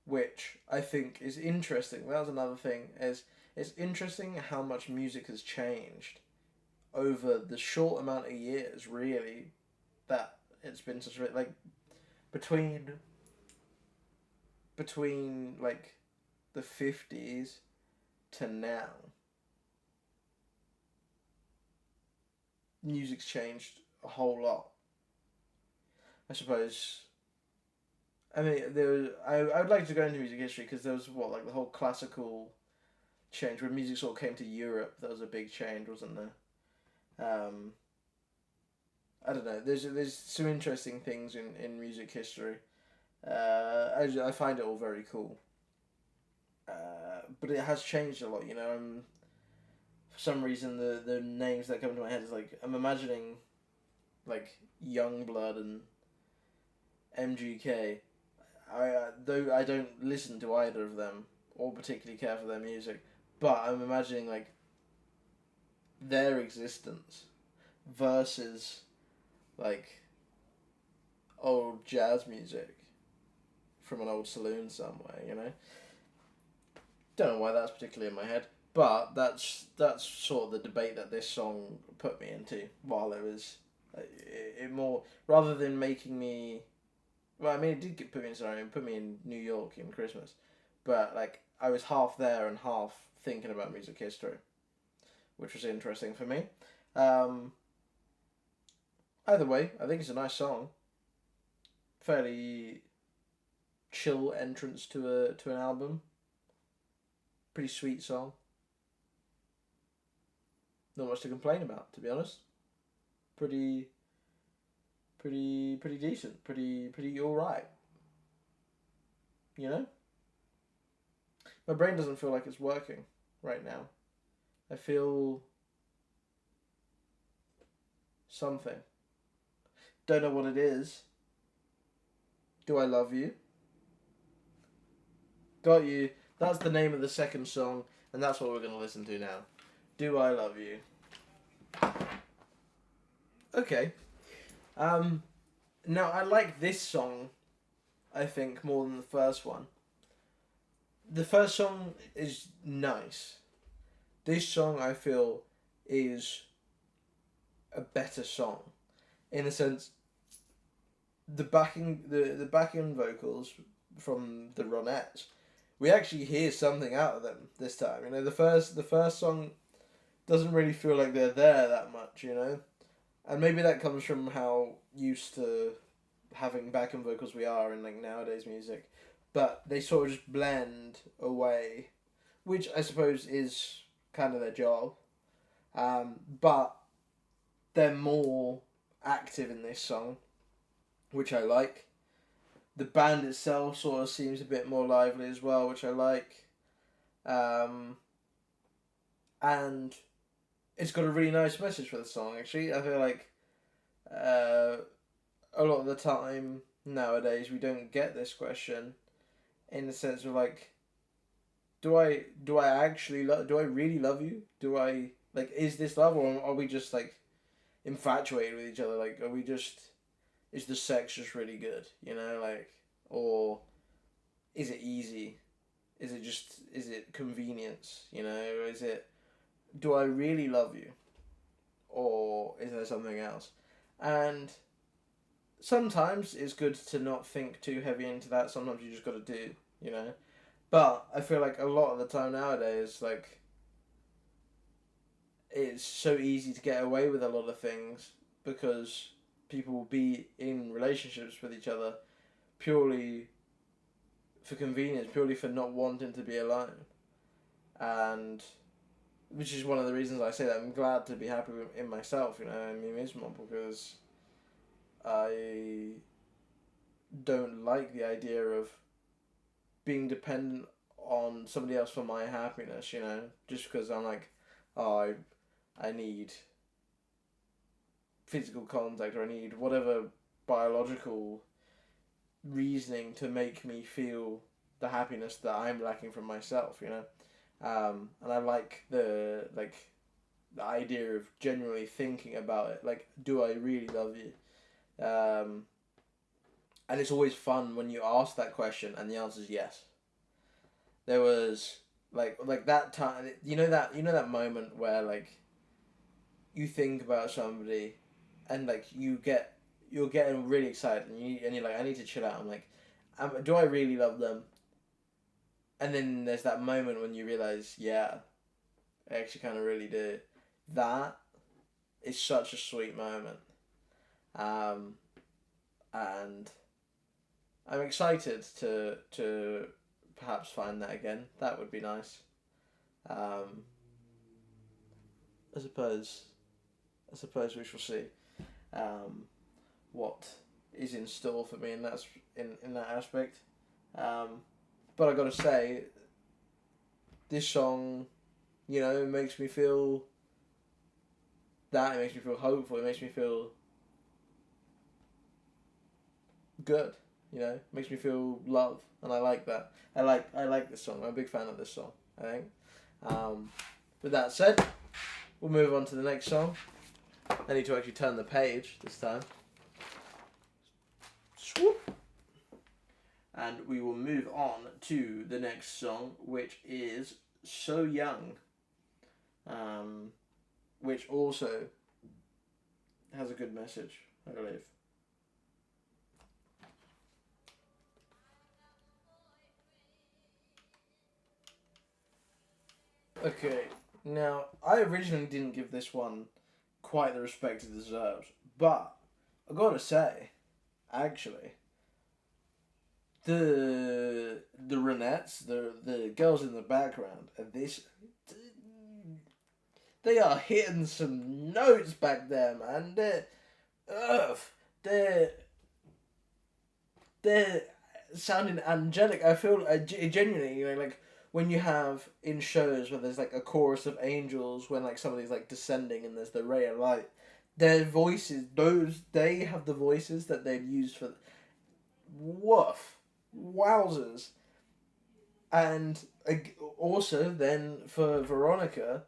Which I think is interesting. That was another thing. It's interesting how much music has changed over the short amount of years, really, that it's been such a, like, between like the 50s to now, music's changed a whole lot. I suppose. I mean, I would like to go into music history because there was like the whole classical change when music sort of came to Europe. That was a big change, wasn't there? I don't know. There's some interesting things in music history. I find it all very cool. But it has changed a lot, you know. For some reason, the names that come to my head is like I'm imagining, like Youngblood and MGK. Though I don't listen to either of them or particularly care for their music, but I'm imagining like their existence versus like old jazz music from an old saloon somewhere, you know. Don't know why that's particularly in my head, but that's sort of the debate that this song put me into while it was it more rather than making me. Well, I mean, it did put me in. Sorry, it put me in New York in Christmas, but like I was half there and half thinking about music history, which was interesting for me. Either way, I think it's a nice song. Fairly chill entrance to an album. Pretty sweet song. Not much to complain about, to be honest. Pretty decent. Pretty alright. You know? My brain doesn't feel like it's working right now. I feel something. Don't know what it is. Do I Love You? Got You. That's the name of the second song. And that's what we're going to listen to now. Do I Love You? Okay. Now, I like this song, I think, more than the first one. The first song is nice. This song, I feel, is a better song. In a sense, the backing vocals from the Ronettes, we actually hear something out of them this time. You know, the first song doesn't really feel like they're there that much, you know? And maybe that comes from how used to having backing vocals we are in like nowadays music. But they sort of just blend away, which I suppose is kind of their job. But they're more active in this song, which I like. The band itself sort of seems a bit more lively as well, which I like. And it's got a really nice message for the song, actually. I feel like a lot of the time nowadays we don't get this question in the sense of like, do I really love you? Do I, like, is this love, or are we just like infatuated with each other? Like, are we just, is the sex just really good, you know, like, or is it easy? Is it convenience, you know, or is it, do I really love you, or is there something else? And sometimes it's good to not think too heavy into that. Sometimes you just got to do, you know. But I feel like a lot of the time nowadays, like, it's so easy to get away with a lot of things because people will be in relationships with each other purely for convenience, purely for not wanting to be alone. And which is one of the reasons I say that I'm glad to be happy in myself, you know, in me mismo, because I don't like the idea of being dependent on somebody else for my happiness, you know, just because I'm like, oh, I need physical contact, or I need whatever biological reasoning to make me feel the happiness that I'm lacking from myself, you know. And I like the idea of genuinely thinking about it, like, do I really love you? And it's always fun when you ask that question and the answer is yes. There was like that time, you know that moment where like you think about somebody and like you're getting really excited and you're like, I need to chill out. I'm like, do I really love them? And then there's that moment when you realize, yeah, I actually kind of really do. That is such a sweet moment. And I'm excited to perhaps find that again. That would be nice. I suppose we shall see what is in store for me in that aspect. But I gotta say, this song, you know, makes me feel that. It makes me feel hopeful. It makes me feel good. You know, it makes me feel love, and I like that. I like this song. I'm a big fan of this song, I think. With that said, we'll move on to the next song. I need to actually turn the page this time. Swoop. And we will move on to the next song, which is So Young. Which also has a good message, I believe. Okay, now, I originally didn't give this one quite the respect it deserves, but I gotta say, actually, the Ronettes, the girls in the background, and they are hitting some notes back there, man. They're sounding angelic. I feel genuinely, you know, like when you have in shows where there's like a chorus of angels when like somebody's like descending and there's the ray of light, their voices, they have the voices that they've used for. Woof, wowzers! And also then for Veronica,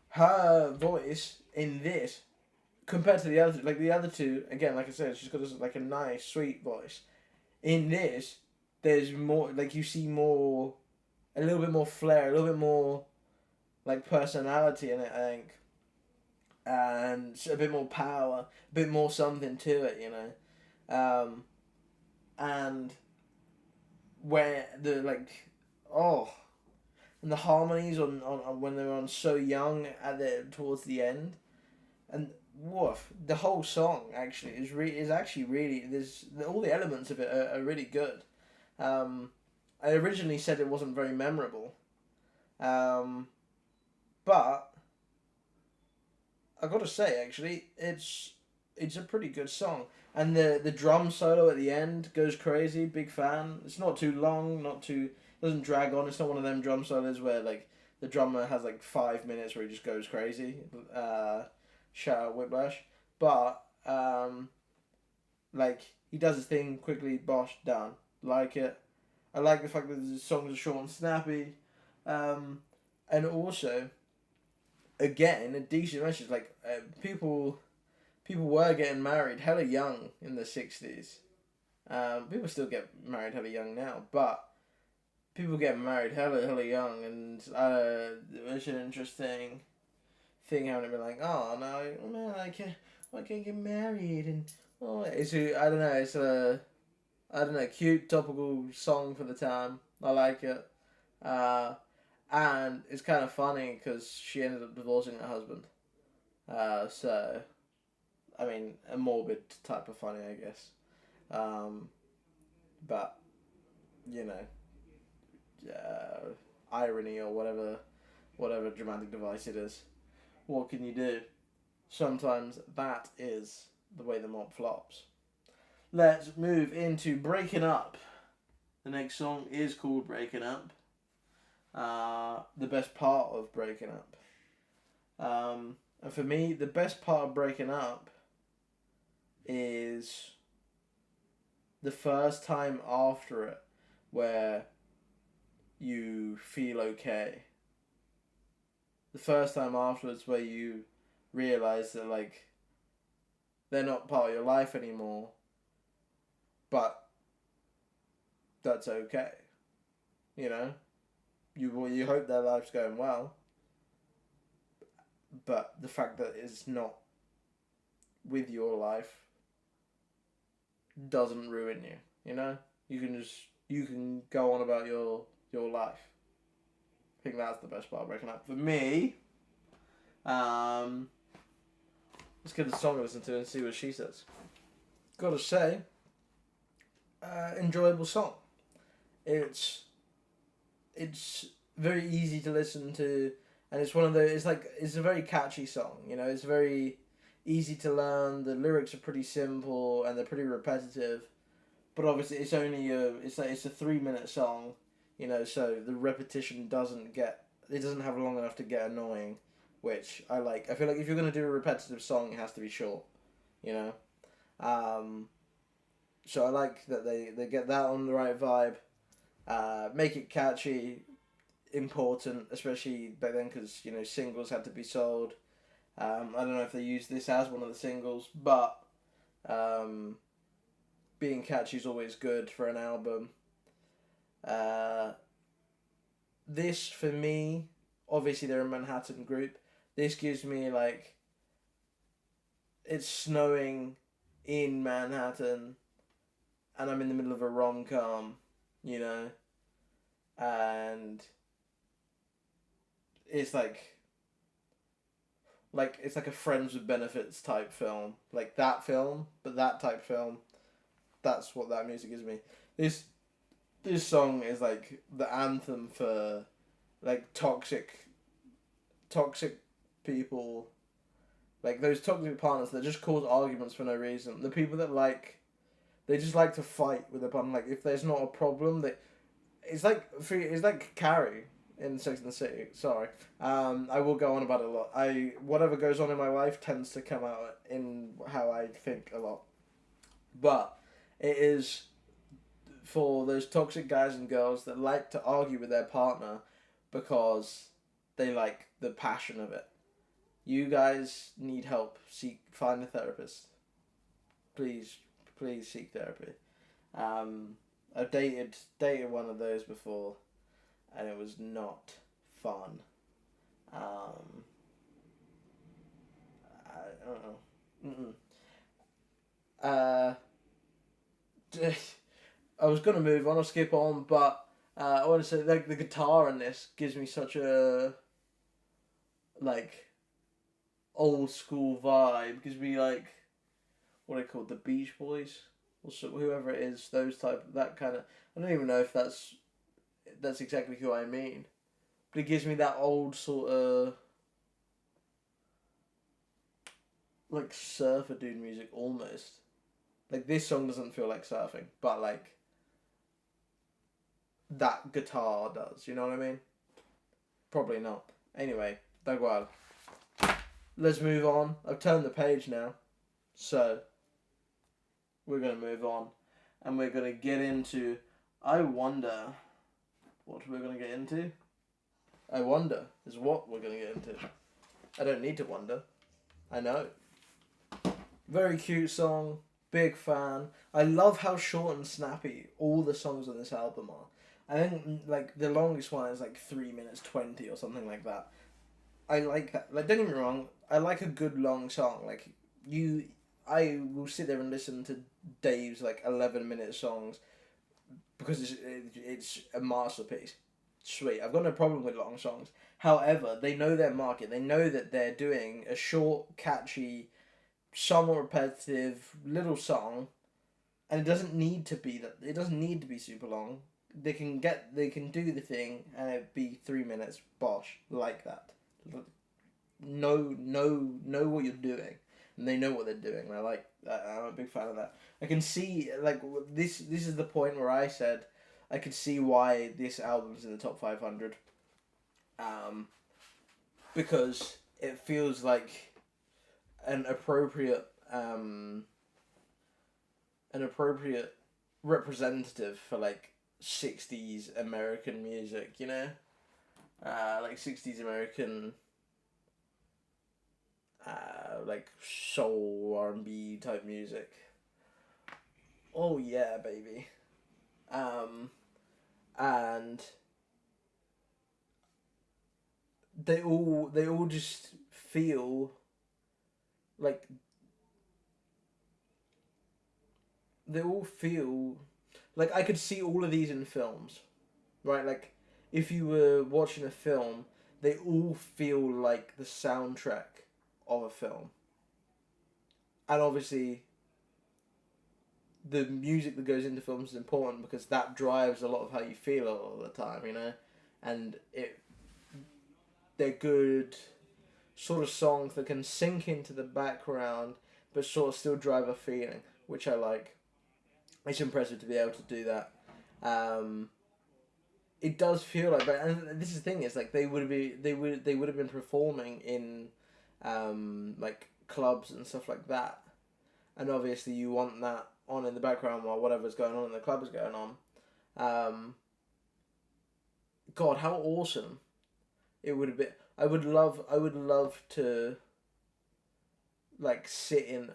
her voice in this compared to the other, like the other two, again, like I said, she's got like a nice, sweet voice. In this, there's more, like you see more, a little bit more flair, a little bit more, like personality in it, I think, and a bit more power, a bit more something to it, you know, and where the oh, and the harmonies on when they're on So Young at the towards the end, and woof, the whole song actually is actually really, there's all the elements of it are really good. I originally said it wasn't very memorable, but I gotta say actually it's a pretty good song, and the drum solo at the end goes crazy. Big fan. It's not too long, not too, doesn't drag on. It's not one of them drum solos where like the drummer has like 5 minutes where he just goes crazy. Shout out Whiplash, but like he does his thing quickly, bosh, done. Like it. I like the fact that the songs are short and snappy, and also, again, a decent message. Like people were getting married hella young in the 60s. People still get married hella young now, but people get married hella young, and it's an interesting thing having to be like, oh no, man, I can't get married, and oh, it's I don't know, it's a, I don't know, cute topical song for the time. I like it, and it's kind of funny because she ended up divorcing her husband. So, I mean, a morbid type of funny, I guess. But you know, irony or whatever dramatic device it is. What can you do? Sometimes that is the way the mop flops. Let's move into Breaking Up. The next song is called Breaking Up. The best part of Breaking Up. And for me, the best part of Breaking Up is the first time after it where you feel okay. The first time afterwards where you realize that like they're not part of your life anymore, but that's okay. You know, you hope their life's going well, but the fact that it's not with your life doesn't ruin you. You know, you can go on about your life. I think that's the best part of Breaking Up for me. Let's give the song a listen to and see what she says. Gotta say, enjoyable song. It's very easy to listen to, and it's one of those. It's a very catchy song. You know, it's very easy to learn. The lyrics are pretty simple and they're pretty repetitive, but obviously it's only it's a 3-minute song. You know, so the repetition doesn't have long enough to get annoying, which I like. I feel like if you're gonna do a repetitive song, it has to be short. You know, so I like that they get that on the right vibe. Make it catchy, important, especially back then because, you know, singles had to be sold. I don't know if they used this as one of the singles, but being catchy is always good for an album. This, for me, obviously they're a Manhattan group. This gives me, like, it's snowing in Manhattan, and I'm in the middle of a rom-com, you know, and it's like it's like a friends with benefits type film, like that film, but that type film. That's what that music gives me. This song is like the anthem for like toxic people, like those toxic partners that just cause arguments for no reason. The people that they just like to fight with a partner. Like if there's not a problem, it's like Carrie in Sex and the City. Sorry, I will go on about it a lot. Whatever goes on in my life tends to come out in how I think a lot, but it is for those toxic guys and girls that like to argue with their partner because they like the passion of it. You guys need help. Find a therapist. Please seek therapy. I've dated one of those before, and it was not fun. I don't know. I was gonna move on or skip on, but I want to say like the guitar in this gives me such a like old school vibe. Gives me like what are they called, the Beach Boys or so, whoever it is. Those that kind of. I don't even know if that's exactly who I mean, but it gives me that old sort of like surfer dude music almost. Like this song doesn't feel like surfing, but like that guitar does. You know what I mean? Probably not. Anyway, da igual. Let's move on. I've turned the page now, so we're gonna move on, and we're gonna get into. I wonder what we're gonna get into. I wonder is what we're gonna get into. I don't need to wonder. I know. Very cute song. Big fan. I love how short and snappy all the songs on this album are. I think like the longest one is like 3 minutes 20 or something like that. I like that. Like don't get me wrong, I like a good long song. Like I will sit there and listen to Dave's like 11-minute songs because it's a masterpiece. Sweet. I've got no problem with long songs. However, they know their market. They know that they're doing a short, catchy, somewhat repetitive little song, and it doesn't need to be that. It doesn't need to be super long. They can do the thing, and it be 3 minutes. Bosh, like that. Know what you're doing, and they know what they're doing. And I'm a big fan of that. I can see like this. This is the point where I said I could see why this album's in the top 500. Because it feels like an appropriate representative for like 60s American music, you know? Like 60s American like soul R&B type music. Oh yeah, baby. And they all just feel like I could see all of these in films, right? Like if you were watching a film, they all feel like the soundtrack of a film. And obviously the music that goes into films is important because that drives a lot of how you feel all the time, you know? And they're good sort of songs that can sink into the background but sort of still drive a feeling, which I like. It's impressive to be able to do that. It does feel like, and this is the thing, is like they would have been performing in like clubs and stuff like that, and obviously you want that on in the background while whatever's going on in the club is going on. God, how awesome it would have been. I would love to like sit in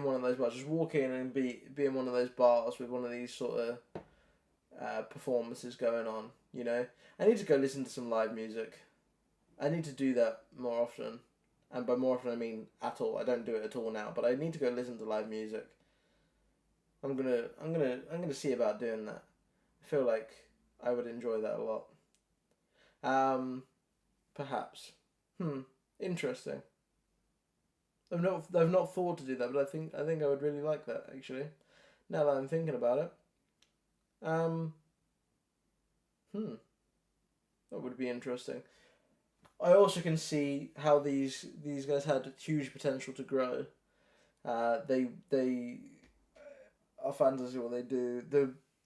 one of those bars, just walk in and be in one of those bars with one of these sort of performances going on, you know. I need to go listen to some live music. I need to do that more often. And by more often I mean at all. I don't do it at all now, but I need to go listen to live music. I'm gonna see about doing that. I feel like I would enjoy that a lot. Perhaps. Interesting. I've not thought to do that, but I think I would really like that actually. Now that I'm thinking about it. That would be interesting. I also can see how these guys had huge potential to grow. They are fantasy what they do.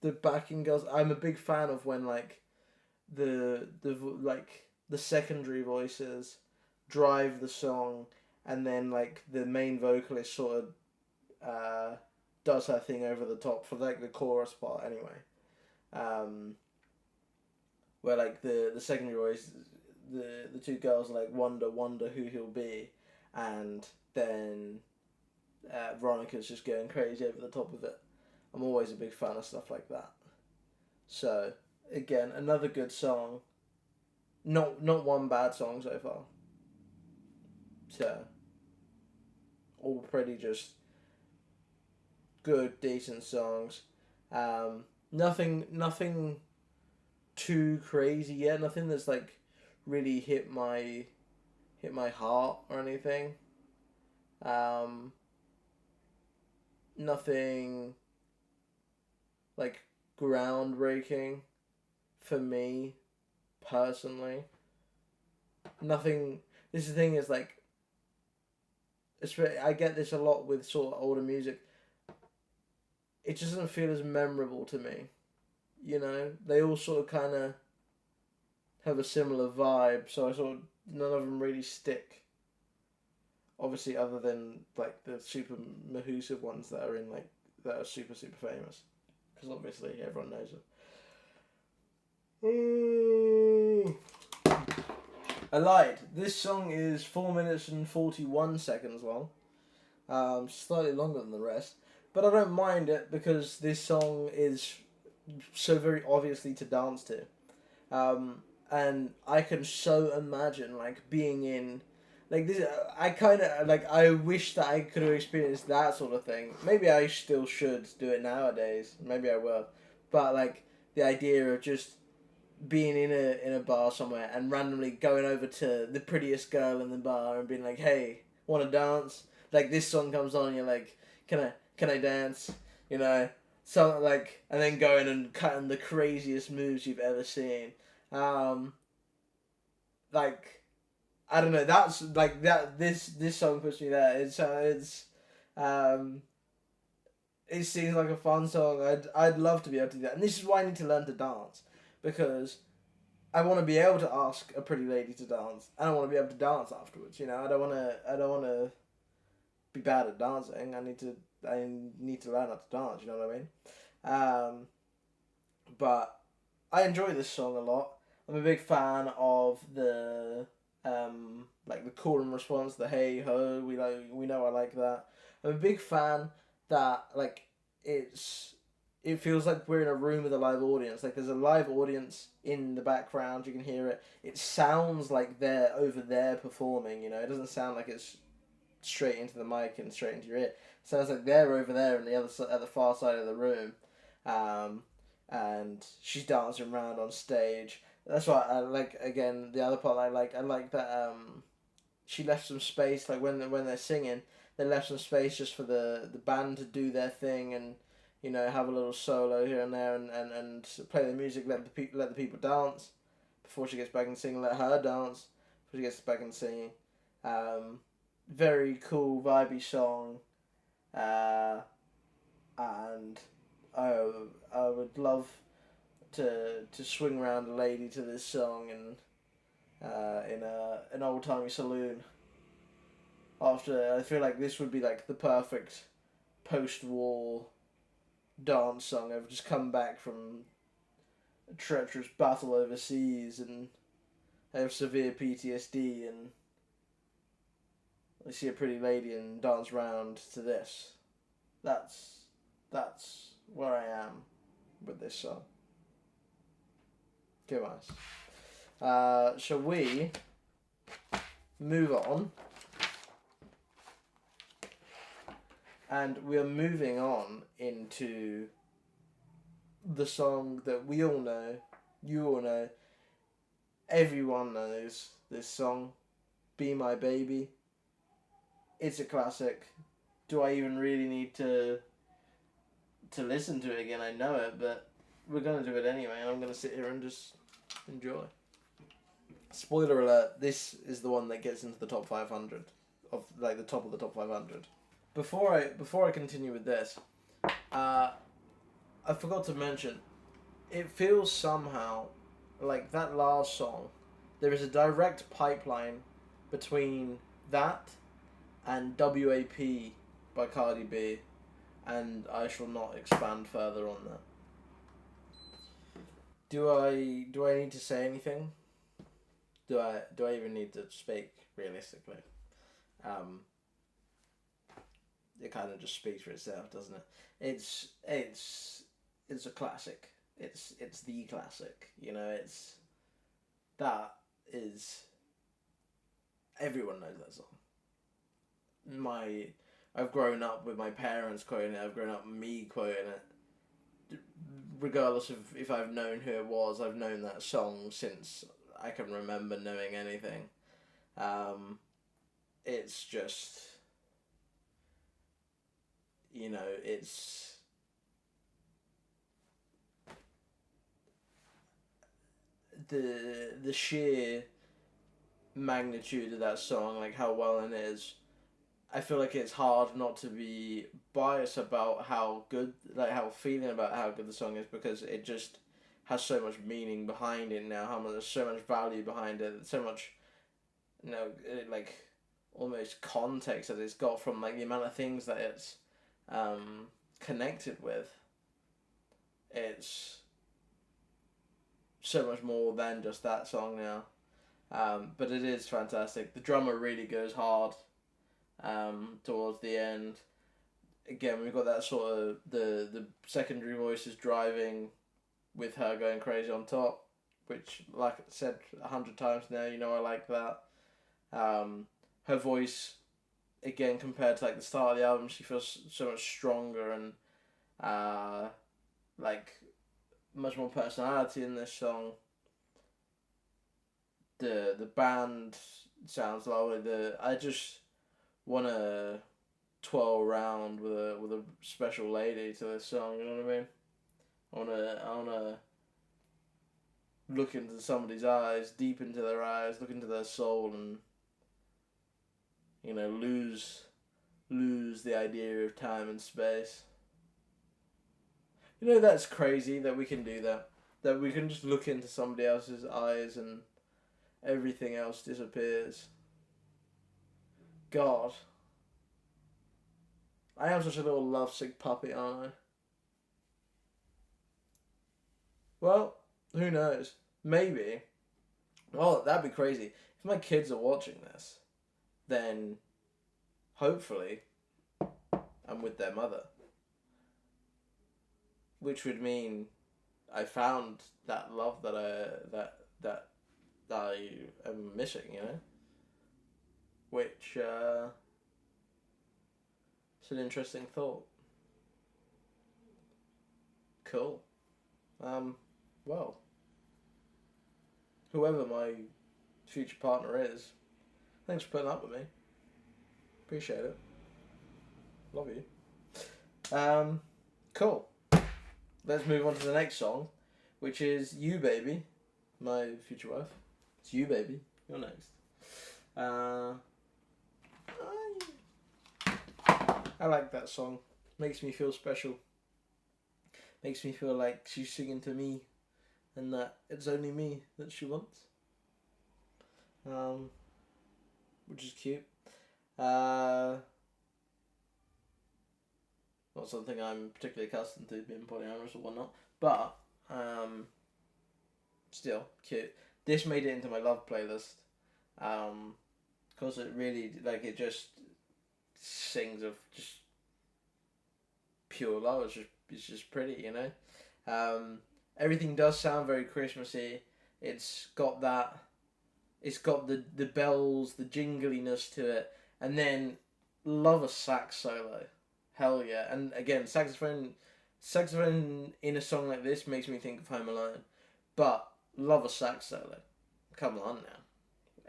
The backing girls. I'm a big fan of when like the secondary voices drive the song, and then like the main vocalist sort of does her thing over the top for like the chorus part anyway. Where like the secondary voice, the two girls are like wonder who he'll be, and then Veronica's just going crazy over the top of it. I'm always a big fan of stuff like that. So again, another good song. Not one bad song so far. So all pretty just good, decent songs. Nothing too crazy yet. Nothing that's like really hit my heart or anything. Nothing like groundbreaking for me personally. Nothing. This is the thing is like, I get this a lot with sort of older music. It just doesn't feel as memorable to me. You know, they all sort of kind of have a similar vibe, so I sort of, none of them really stick. Obviously, other than like the super mahoosive ones that are that are super famous, because obviously everyone knows it. I lied. This song is 4 minutes and 41 seconds long. Slightly longer than the rest, but I don't mind it because this song is so very obviously to dance to. And I can so imagine like being in like this. I kind of like, I wish that I could have experienced that sort of thing. Maybe I still should do it nowadays. Maybe I will. But like the idea of just being in a bar somewhere and randomly going over to the prettiest girl in the bar and being like, "Hey, want to dance?" Like this song comes on and you're like, "Can I dance?" You know, something like, and then going and cutting the craziest moves you've ever seen. Like, I don't know. That's like that. This song puts me there. It seems like a fun song. I'd love to be able to do that, and this is why I need to learn to dance, because I want to be able to ask a pretty lady to dance, and I want to be able to dance afterwards. You know, I don't want to be bad at dancing. I need to learn how to dance. You know what I mean? But I enjoy this song a lot. I'm a big fan of the like the call and response, the hey ho, we know I like that. I'm a big fan that like it feels like we're in a room with a live audience. Like there's a live audience in the background, you can hear it. It sounds like they're over there performing, you know. It doesn't sound like it's straight into the mic and straight into your ear. It sounds like they're over there on the other side, at the far side of the room. And she's dancing around on stage. That's why I like, again, the other part I like that she left some space, like when they're singing, they left some space just for the band to do their thing and, you know, have a little solo here and there and play the music, let the people dance before she gets back and singing, let her dance before she gets back and singing. Very cool, vibey song. And I would love to swing around a lady to this song and in an old timey saloon. After, I feel like this would be like the perfect post-war dance song. I've just come back from a treacherous battle overseas and I have severe PTSD, and I see a pretty lady and dance round to this. That's where I am with this song. Good nice. Shall we move on? And we are moving on into the song that we all know, you all know, everyone knows this song, Be My Baby. It's a classic. Do I even really need to listen to it again? I know it, but we're going to do it anyway, and I'm going to sit here and just enjoy. Spoiler alert, this is the one that gets into the top 500, of like the top of the top 500. Before I continue with this, I forgot to mention, it feels somehow like that last song, there is a direct pipeline between that and WAP by Cardi B, and I shall not expand further on that. Do I need to say anything? Do I even need to speak realistically? It kind of just speaks for itself, doesn't it? It's a classic. It's the classic. You know, everyone knows that song. I've grown up with my parents quoting it. I've grown up with me quoting it. Regardless of if I've known who it was, I've known that song since I can remember knowing anything. It's just, you know, it's the sheer magnitude of that song, like how well it is. I feel like it's hard not to be biased about how good, like how feeling about how good the song is, because it just has so much meaning behind it now. There's so much value behind it, so much, you know, like almost context that it's got from like the amount of things that it's connected with. It's so much more than just that song now, but it is fantastic. The drummer really goes hard. Towards the end, again, we've got that sort of the secondary voices driving with her going crazy on top, which, like I said 100 times now, you know I like that. Her voice, again, compared to like the start of the album, she feels so much stronger and like much more personality in this song. The band sounds lovely. I just want to twirl around with a special lady to this song. You know what I mean? I wanna look into somebody's eyes, deep into their eyes, look into their soul, and, you know, lose the idea of time and space. You know, that's crazy that we can do that. That we can just look into somebody else's eyes and everything else disappears. God. I am such a little lovesick puppy, aren't I? Well, who knows? Maybe. Oh, that'd be crazy. If my kids are watching this, then hopefully I'm with their mother. Which would mean I found that love that I am missing, you know? Which, it's an interesting thought. Cool. Well, whoever my future partner is, thanks for putting up with me. Appreciate it. Love you. Cool. Let's move on to the next song, which is You Baby, my future wife. It's You Baby. You're next. I like that song. Makes me feel special. Makes me feel like she's singing to me, and that it's only me that she wants. Which is cute. Not something I'm particularly accustomed to, being polyamorous or whatnot, but still cute. This made it into my love playlist, because it really, like, it just sings of just pure love. It's just pretty, you know. Everything does sound very Christmassy. It's got the bells, the jingliness to it, and then love a sax solo. Hell yeah. And again, saxophone in a song like this makes me think of Home Alone, but love a sax solo. Come on now,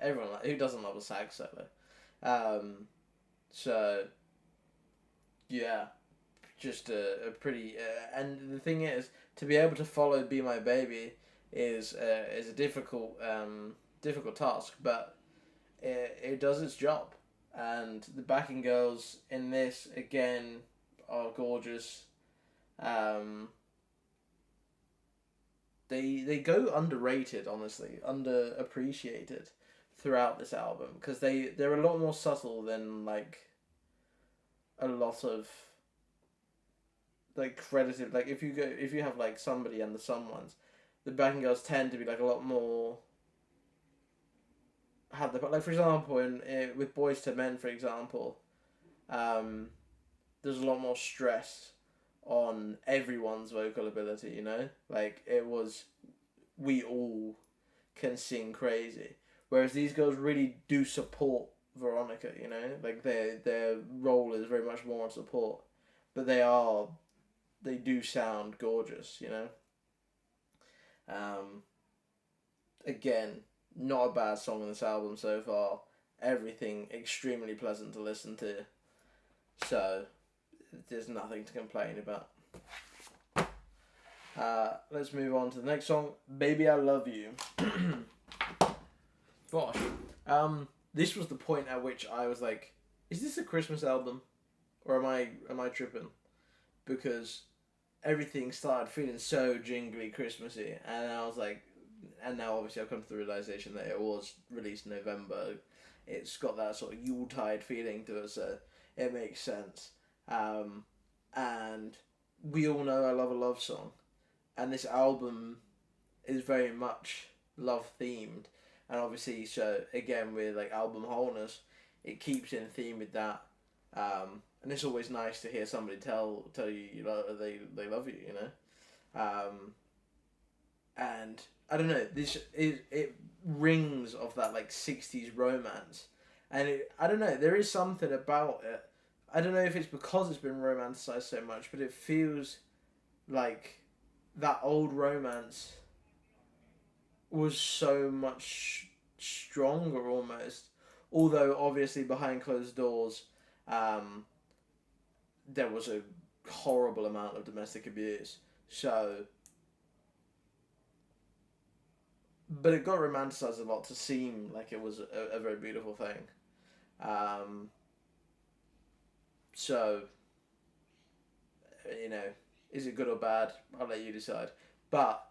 everyone, who doesn't love a sax solo? So yeah, just a pretty and the thing is, to be able to follow Be My Baby is a difficult task, but it does its job. And the backing girls in this, again, are gorgeous. They go underrated, honestly, underappreciated throughout this album, because they're a lot more subtle than, like, a lot of like credited, like if you have like Somebody and the Someones, the backing girls tend to be like a lot more have the, like, for example, in with Boys to Men, for example, there's a lot more stress on everyone's vocal ability, you know? Like, it was, we all can sing crazy. Whereas these girls really do support Veronica, you know? Like, their role is very much more on support. But they do sound gorgeous, you know? Again, not a bad song on this album so far. Everything extremely pleasant to listen to. So, there's nothing to complain about. Let's move on to the next song, Baby I Love You. Gosh. This was the point at which I was like, is this a Christmas album? Or am I tripping? Because everything started feeling so jingly Christmassy, and I was like, and now obviously I've come to the realization that it was released in November. It's got that sort of Yuletide feeling to it, so it makes sense. And we all know I love a love song, and this album is very much love themed, and obviously, so again with like album wholeness, it keeps in theme with that. And it's always nice to hear somebody tell you they love you, you know. And I don't know, it rings of that like 60s romance, and I don't know, there is something about it. I don't know if it's because it's been romanticized so much, but it feels like that old romance was so much stronger almost. Although obviously behind closed doors, there was a horrible amount of domestic abuse. So, but it got romanticized a lot to seem like it was a very beautiful thing. So, you know, is it good or bad? I'll let you decide. But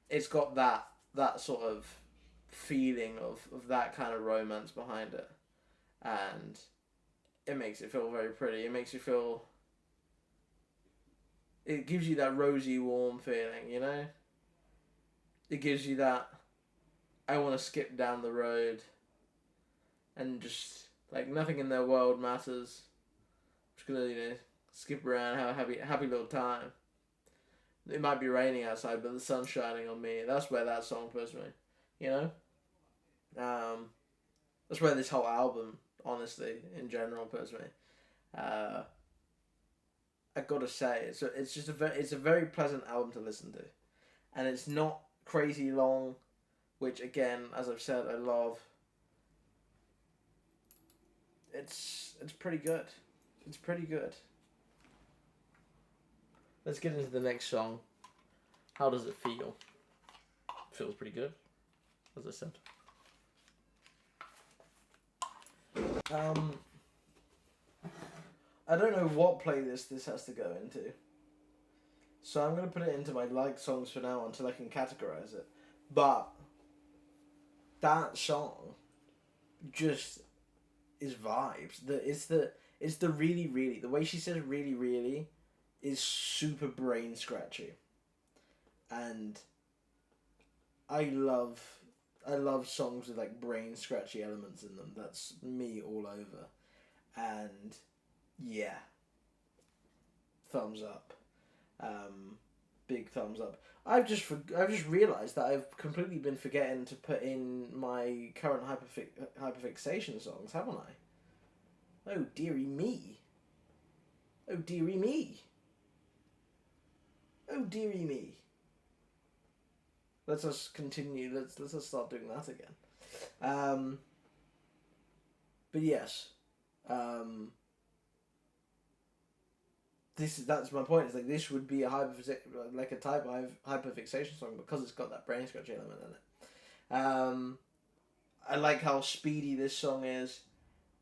it's got that sort of feeling of that kind of romance behind it. And it makes it feel very pretty. It makes you feel... It gives you that rosy, warm feeling, you know? It gives you that... I want to skip down the road and just... Like, nothing in their world matters. I'm just gonna, you know, skip around, have a happy little time. It might be raining outside, but the sun's shining on me. That's where that song puts me, you know? That's where this whole album, honestly, in general, puts me. I gotta say, it's just a very pleasant album to listen to, and it's not crazy long, which again, as I've said, I love. It's pretty good. It's pretty good. Let's get into the next song. How does it feel? Feels pretty good, as I said. I don't know what playlist this has to go into, so I'm going to put it into my liked songs for now until I can categorize it. But that song just is vibes. It's the really, really, the way she says really, really is super brain scratchy. And I love songs with like brain scratchy elements in them. That's me all over. And yeah, thumbs up. Big thumbs up. I've just realised that I've completely been forgetting to put in my current hyper-fixation songs, haven't I? Oh dearie me. Oh dearie me. Oh dearie me. Let's just continue. Let's just start doing that again. But yes. That's my point. It's like this would be a type of hyper-fixation song because it's got that brain scratch element in it. I like how speedy this song is.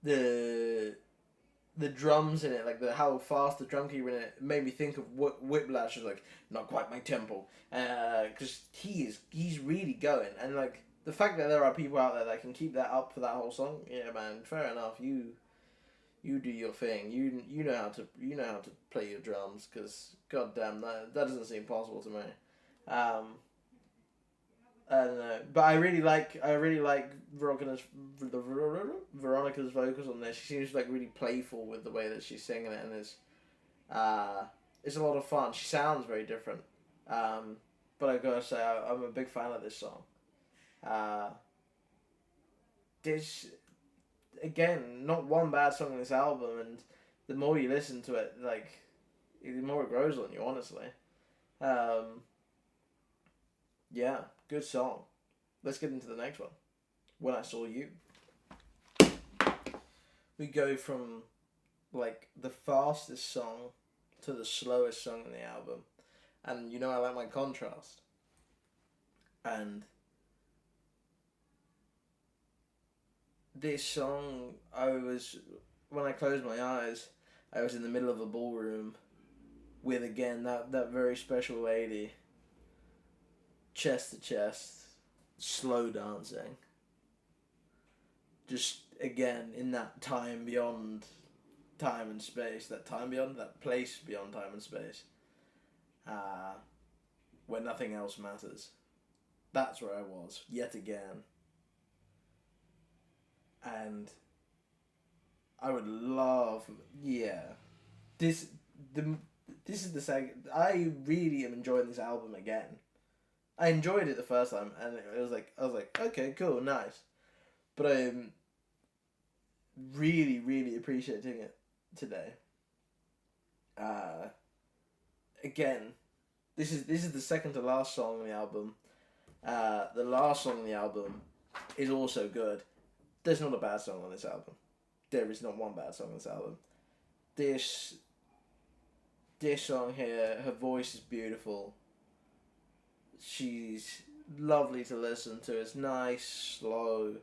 The drums in it, like how fast the drum key in it, made me think of Whiplash. Is like not quite my tempo, because he's really going, and like the fact that there are people out there that can keep that up for that whole song. Yeah, man, fair enough. You You do your thing. You know how to play your drums, because goddamn that doesn't seem possible to me. Um, I don't know, but I really like Veronica's vocals on this. She seems like really playful with the way that she's singing it, and it's a lot of fun. She sounds very different, but I gotta say I'm a big fan of this song. Uh, this again, not one bad song on this album, and the more you listen to it, like the more it grows on you. Honestly, yeah, good song. Let's get into the next one. When I Saw You. We go from like the fastest song to the slowest song in the album, and you know I like my contrast. And this song, when I closed my eyes, I was in the middle of a ballroom with, again, that very special lady, chest to chest, slow dancing. Just, again, in that time beyond time and space, that place beyond time and space, where nothing else matters. That's where I was, yet again. And I would love, yeah. This is the second. I really am enjoying this album again. I enjoyed it the first time, and I was like, okay, cool, nice. But I'm really, really appreciating it today. Again, this is the second to last song on the album. The last song on the album is also good. There's not a bad song on this album. There is not one bad song on this album. This song here, her voice is beautiful. She's lovely to listen to. It's nice, slow.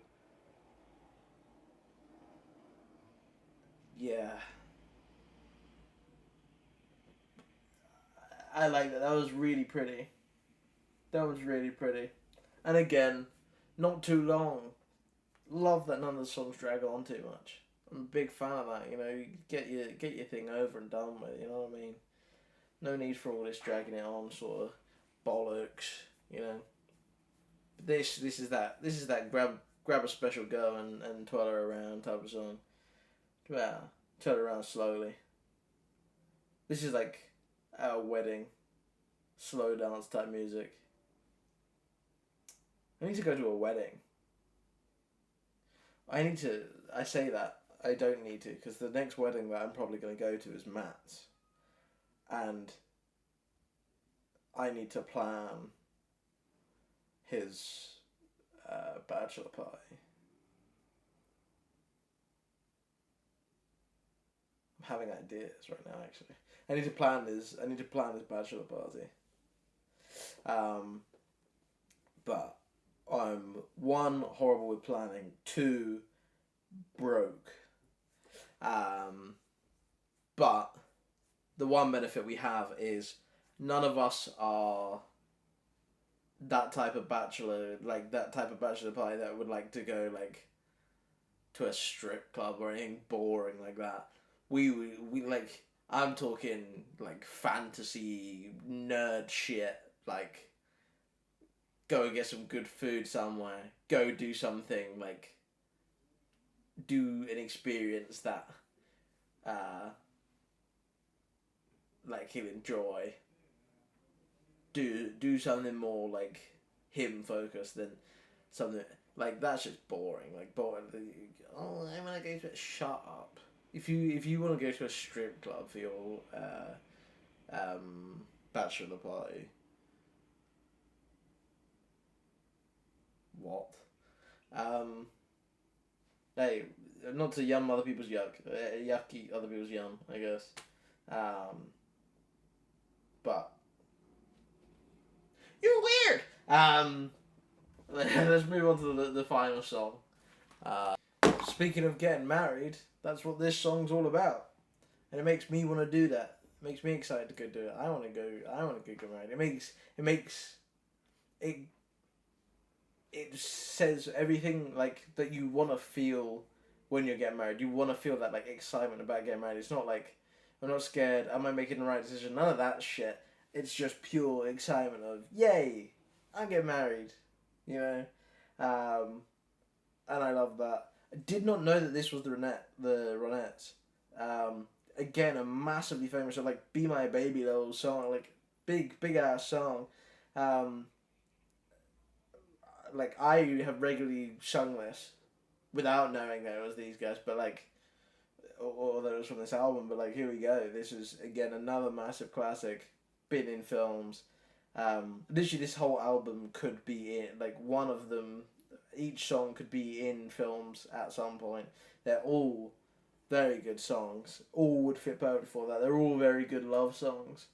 Yeah. I like that. That was really pretty. And again, not too long. Love that none of the songs drag on too much. I'm a big fan of that. You know, you get your thing over and done with. You know what I mean? No need for all this dragging it on, sort of bollocks. You know. This is that grab a special girl and twirl her around type of song. Yeah, twirl her around slowly. This is like our wedding, slow dance type music. I need to go to a wedding. I say that, I don't need to, because the next wedding that I'm probably going to go to is Matt's. And I need to plan his bachelor party. I'm having ideas right now, actually. I need to plan his bachelor party. But I'm, one, horrible with planning, two, broke. But the one benefit we have is none of us are that type of bachelor party that would like to go like to a strip club or anything boring like that. We like, I'm talking like fantasy nerd shit, like go get some good food somewhere, go do something, like do an experience that like he'll enjoy. Do something more like him focused than something like that's just boring. Like boring. Oh, I'm gonna go to shut up. If you want to go to a strip club for your bachelor party, what? Hey, not to yum other people's yucky other people's yum, I guess. But you're weird. Let's move on to the final song. Speaking of getting married, that's what this song's all about, and it makes me want to do that. It makes me excited to go do it. I want to go get married. It says everything like that you want to feel when you're getting married. You want to feel that like excitement about getting married. It's not like, I'm not scared, am I making the right decision? None of that shit. It's just pure excitement of, yay, I'm getting married, you know? And I love that. I did not know that this was the Ronettes. Again, a massively famous, like, Be My Baby little song, like, big ass song. Like, I have regularly sung this without knowing that it was these guys, but like, or that it was from this album, but like, here we go. This is, again, another massive classic, been in films. Literally, this whole album could be in, like, one of them, each song could be in films at some point. They're all very good songs. All would fit perfectly for that. They're all very good love songs.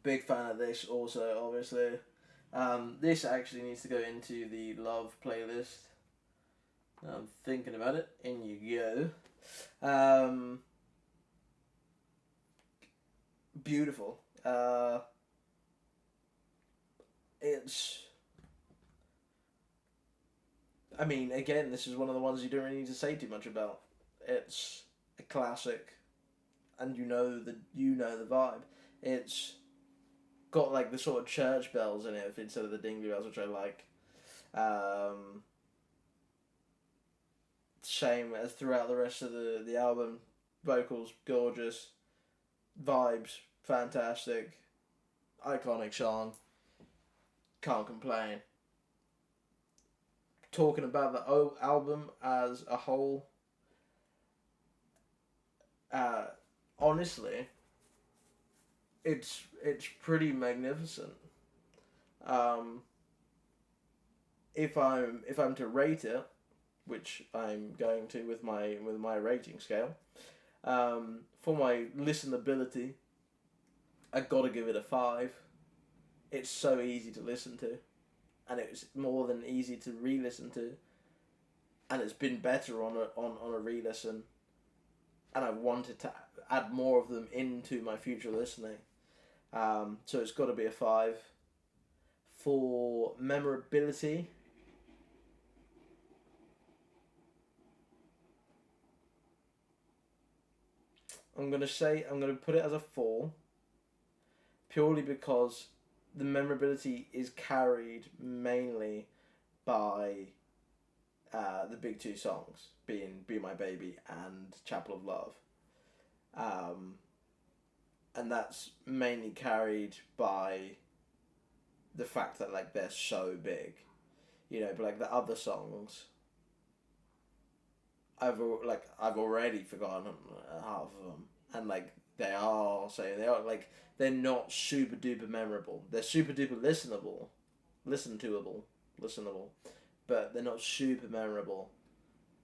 Big fan of this also, obviously. This actually needs to go into the love playlist. I'm thinking about it. In you go. Beautiful. It's... I mean, again, this is one of the ones you don't really need to say too much about. It's a classic, and you know the vibe. It's got like the sort of church bells in it instead of the dingley bells, which I like. Same as throughout the rest of the album. Vocals gorgeous, vibes fantastic, iconic song. Can't complain. Talking about the album as a whole, honestly, it's pretty magnificent. If I'm to rate it, which I'm going to with my rating scale, for my listenability, I gotta give it a 5. It's so easy to listen to, and it's more than easy to re-listen to, and it's been better on a re-listen, and I wanted to add more of them into my future listening. So it's got to be a 5. For memorability, I'm going to put it as a 4, purely because the memorability is carried mainly by the big two songs, being Be My Baby and Chapel of Love. And that's mainly carried by the fact that like they're so big, you know. But like the other songs, I've already forgotten half of them, and like they are they're not super duper memorable. They're super duper listenable, but they're not super memorable.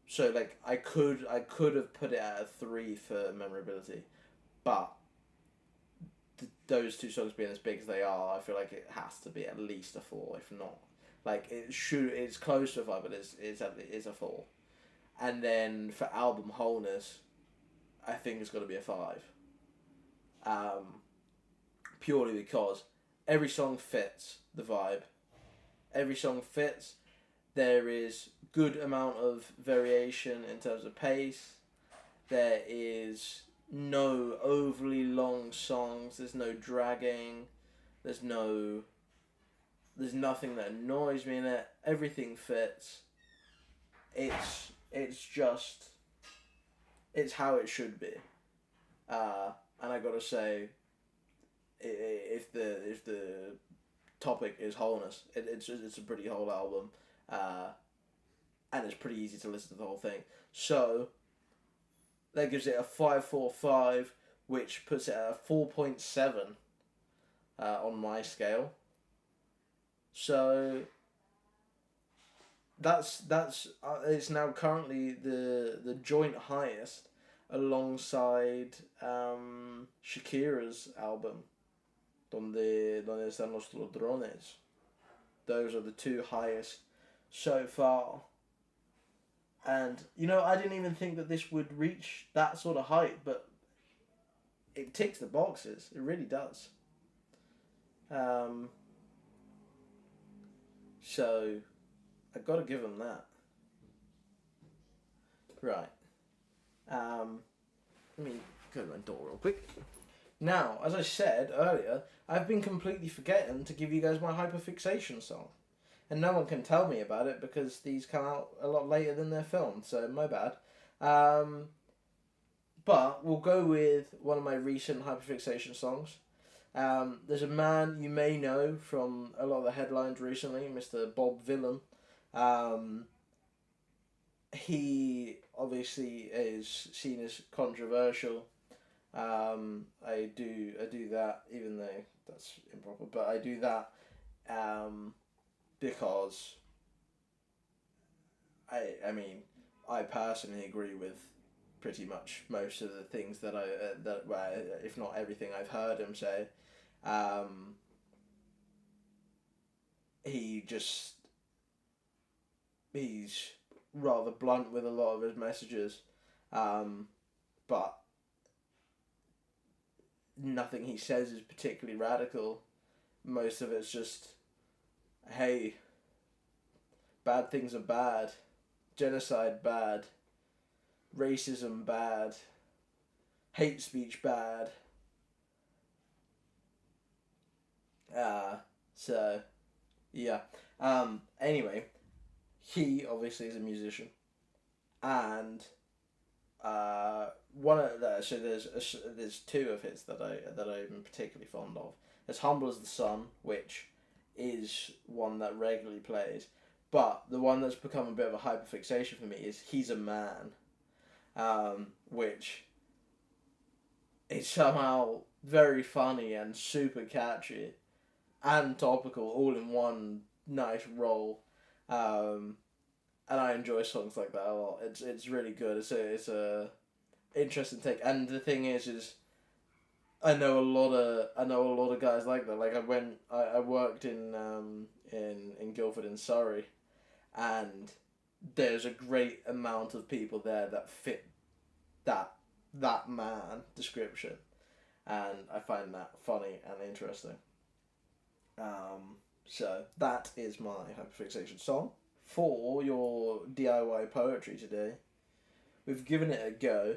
So like I could have put it at a 3 for memorability, but those two songs being as big as they are, I feel like it has to be at least a 4, if not. Like it's close to a 5, but it's a 4. And then for album wholeness, I think it's got to be a 5. Purely because every song fits the vibe. Every song fits. There is good amount of variation in terms of pace. There is no overly long songs. There's no dragging. There's nothing that annoys me in it. Everything fits. It's how it should be. And I gotta say, if the topic is wholeness, it's a pretty whole album, and it's pretty easy to listen to the whole thing. So that gives it a 5.45, which puts it at a 4.7 on my scale. So that's it's now currently the joint highest, alongside Shakira's album, Donde están los ladrones. Those are the two highest so far. And, you know, I didn't even think that this would reach that sort of height, but it ticks the boxes. It really does. So, I've got to give them that. Right. Let me go to my door real quick. Now, as I said earlier, I've been completely forgetting to give you guys my Hyper-fixation Song. And no one can tell me about it because these come out a lot later than they're filmed, so my bad. But we'll go with one of my recent Hyper-fixation songs. There's a man you may know from a lot of the headlines recently, Mr. Bob Villain. He obviously is seen as controversial. I do that, even though that's improper, but I do that because I personally agree with pretty much most of the things that if not everything I've heard him say. He's rather blunt with a lot of his messages, but nothing he says is particularly radical. Most of it's just, hey, bad things are bad, genocide bad, racism bad, hate speech bad. So, yeah. Anyway, he obviously is a musician, and one of the, so there's two of his that I'm particularly fond of. There's Humble as the Sun, which is one that regularly plays, but the one that's become a bit of a hyperfixation for me is He's a Man, which is somehow very funny and super catchy and topical all in one nice roll. And I enjoy songs like that a lot. It's really good. It's a interesting take. And the thing is I know a lot of guys like that. Like I worked in Guildford in Surrey, and there's a great amount of people there that fit that man description, and I find that funny and interesting. So that is my hyperfixation song. For your DIY poetry today, we've given it a go.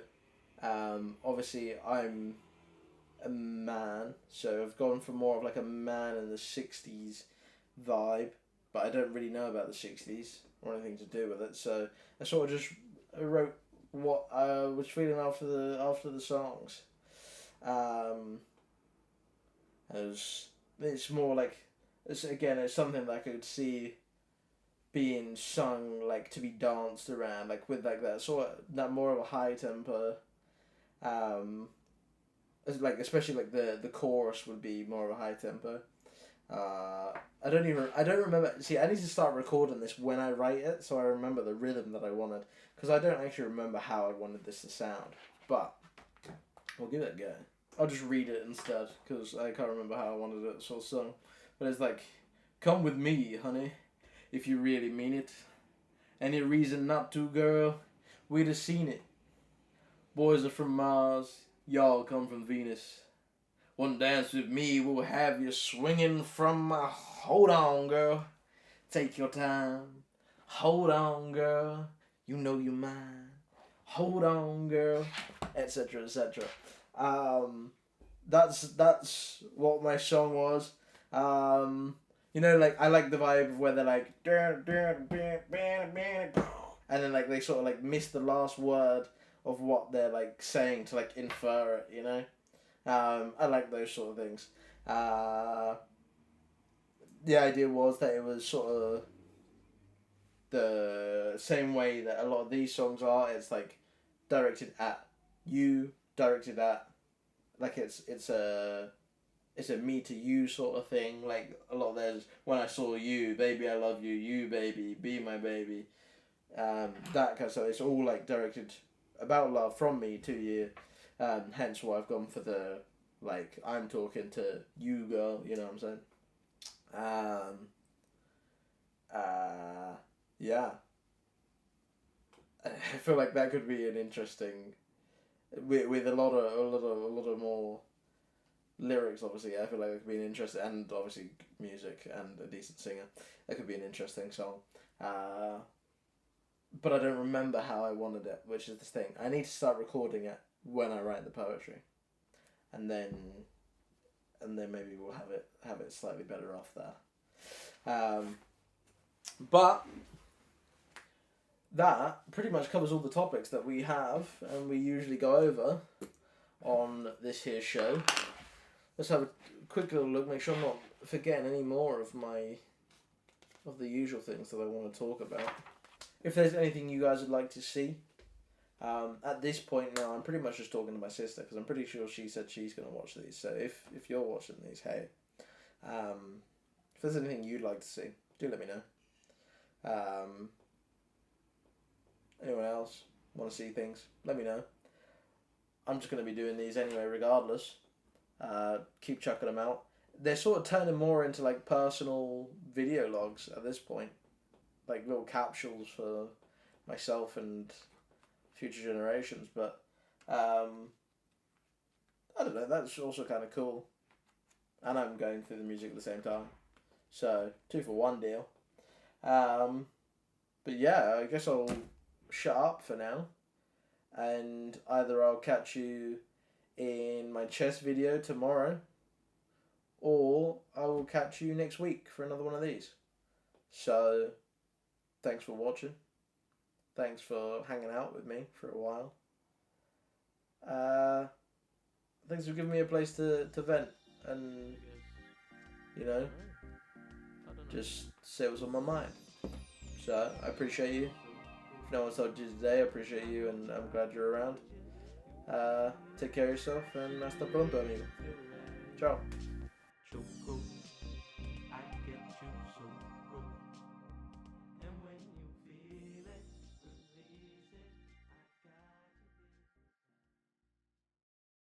Obviously, I'm a man, so I've gone for more of like a man in the 60s vibe, but I don't really know about the 60s or anything to do with it, so I sort of just wrote what I was feeling after the songs. It's more like, it's something that I could see being sung, like to be danced around, like with like that sort of, that more of a high tempo. Like especially like the chorus would be more of a high tempo. I don't remember. See, I need to start recording this when I write it, so I remember the rhythm that I wanted, because I don't actually remember how I wanted this to sound. But we'll give it a go. I'll just read it instead, because I can't remember how I wanted it sort of sung. But it's like, come with me, honey, if you really mean it. Any reason not to, girl? We'd have seen it. Boys are from Mars, y'all come from Venus. One dance with me will have you swinging from my... Hold on, girl. Take your time. Hold on, girl. You know you're mine. Hold on, girl. Etc. etc. That's what my song was. Like I like the vibe of where they're like, and then like they sort of like miss the last word of what they're like saying to like infer it, you know. I like those sort of things. The idea was that it was sort of the same way that a lot of these songs are. It's like directed at you, directed at, like it's a me to you sort of thing. Like a lot of there's when I saw you, baby, I love you, you baby, be my baby. That kind of stuff. It's all like directed about love from me to you. Hence why I've gone for the, like, I'm talking to you, girl, you know what I'm saying? Yeah. I feel like that could be an interesting, with a lot of more lyrics, obviously. I feel like it could be an interesting, and obviously music and a decent singer. That could be an interesting song. but I don't remember how I wanted it, which is the thing. I need to start recording it when I write the poetry, and then maybe we'll have it slightly better off there. But that pretty much covers all the topics that we have and we usually go over on this here show. Let's have a quick little look, make sure I'm not forgetting any more of the usual things that I want to talk about. If there's anything you guys would like to see, at this point now, I'm pretty much just talking to my sister because I'm pretty sure she said she's going to watch these. So if you're watching these, hey, if there's anything you'd like to see, do let me know. Anyone else want to see things? Let me know. I'm just going to be doing these anyway, regardless. Keep chucking them out. They're sort of turning more into like personal video logs at this point, like little capsules for myself and future generations. But I don't know. That's also kind of cool. And I'm going through the music at the same time, so 2-for-1 deal. But yeah, I guess I'll shut up for now, and either I'll catch you in my chess video tomorrow, or I will catch you next week for another one of these. So, thanks for watching. Thanks for hanging out with me for a while. Thanks for giving me a place to vent and, you know, just say what's on my mind. So, I appreciate you. If no one's told you today, I appreciate you and I'm glad you're around. Take care of yourself and hasta pronto, amigo. Ciao.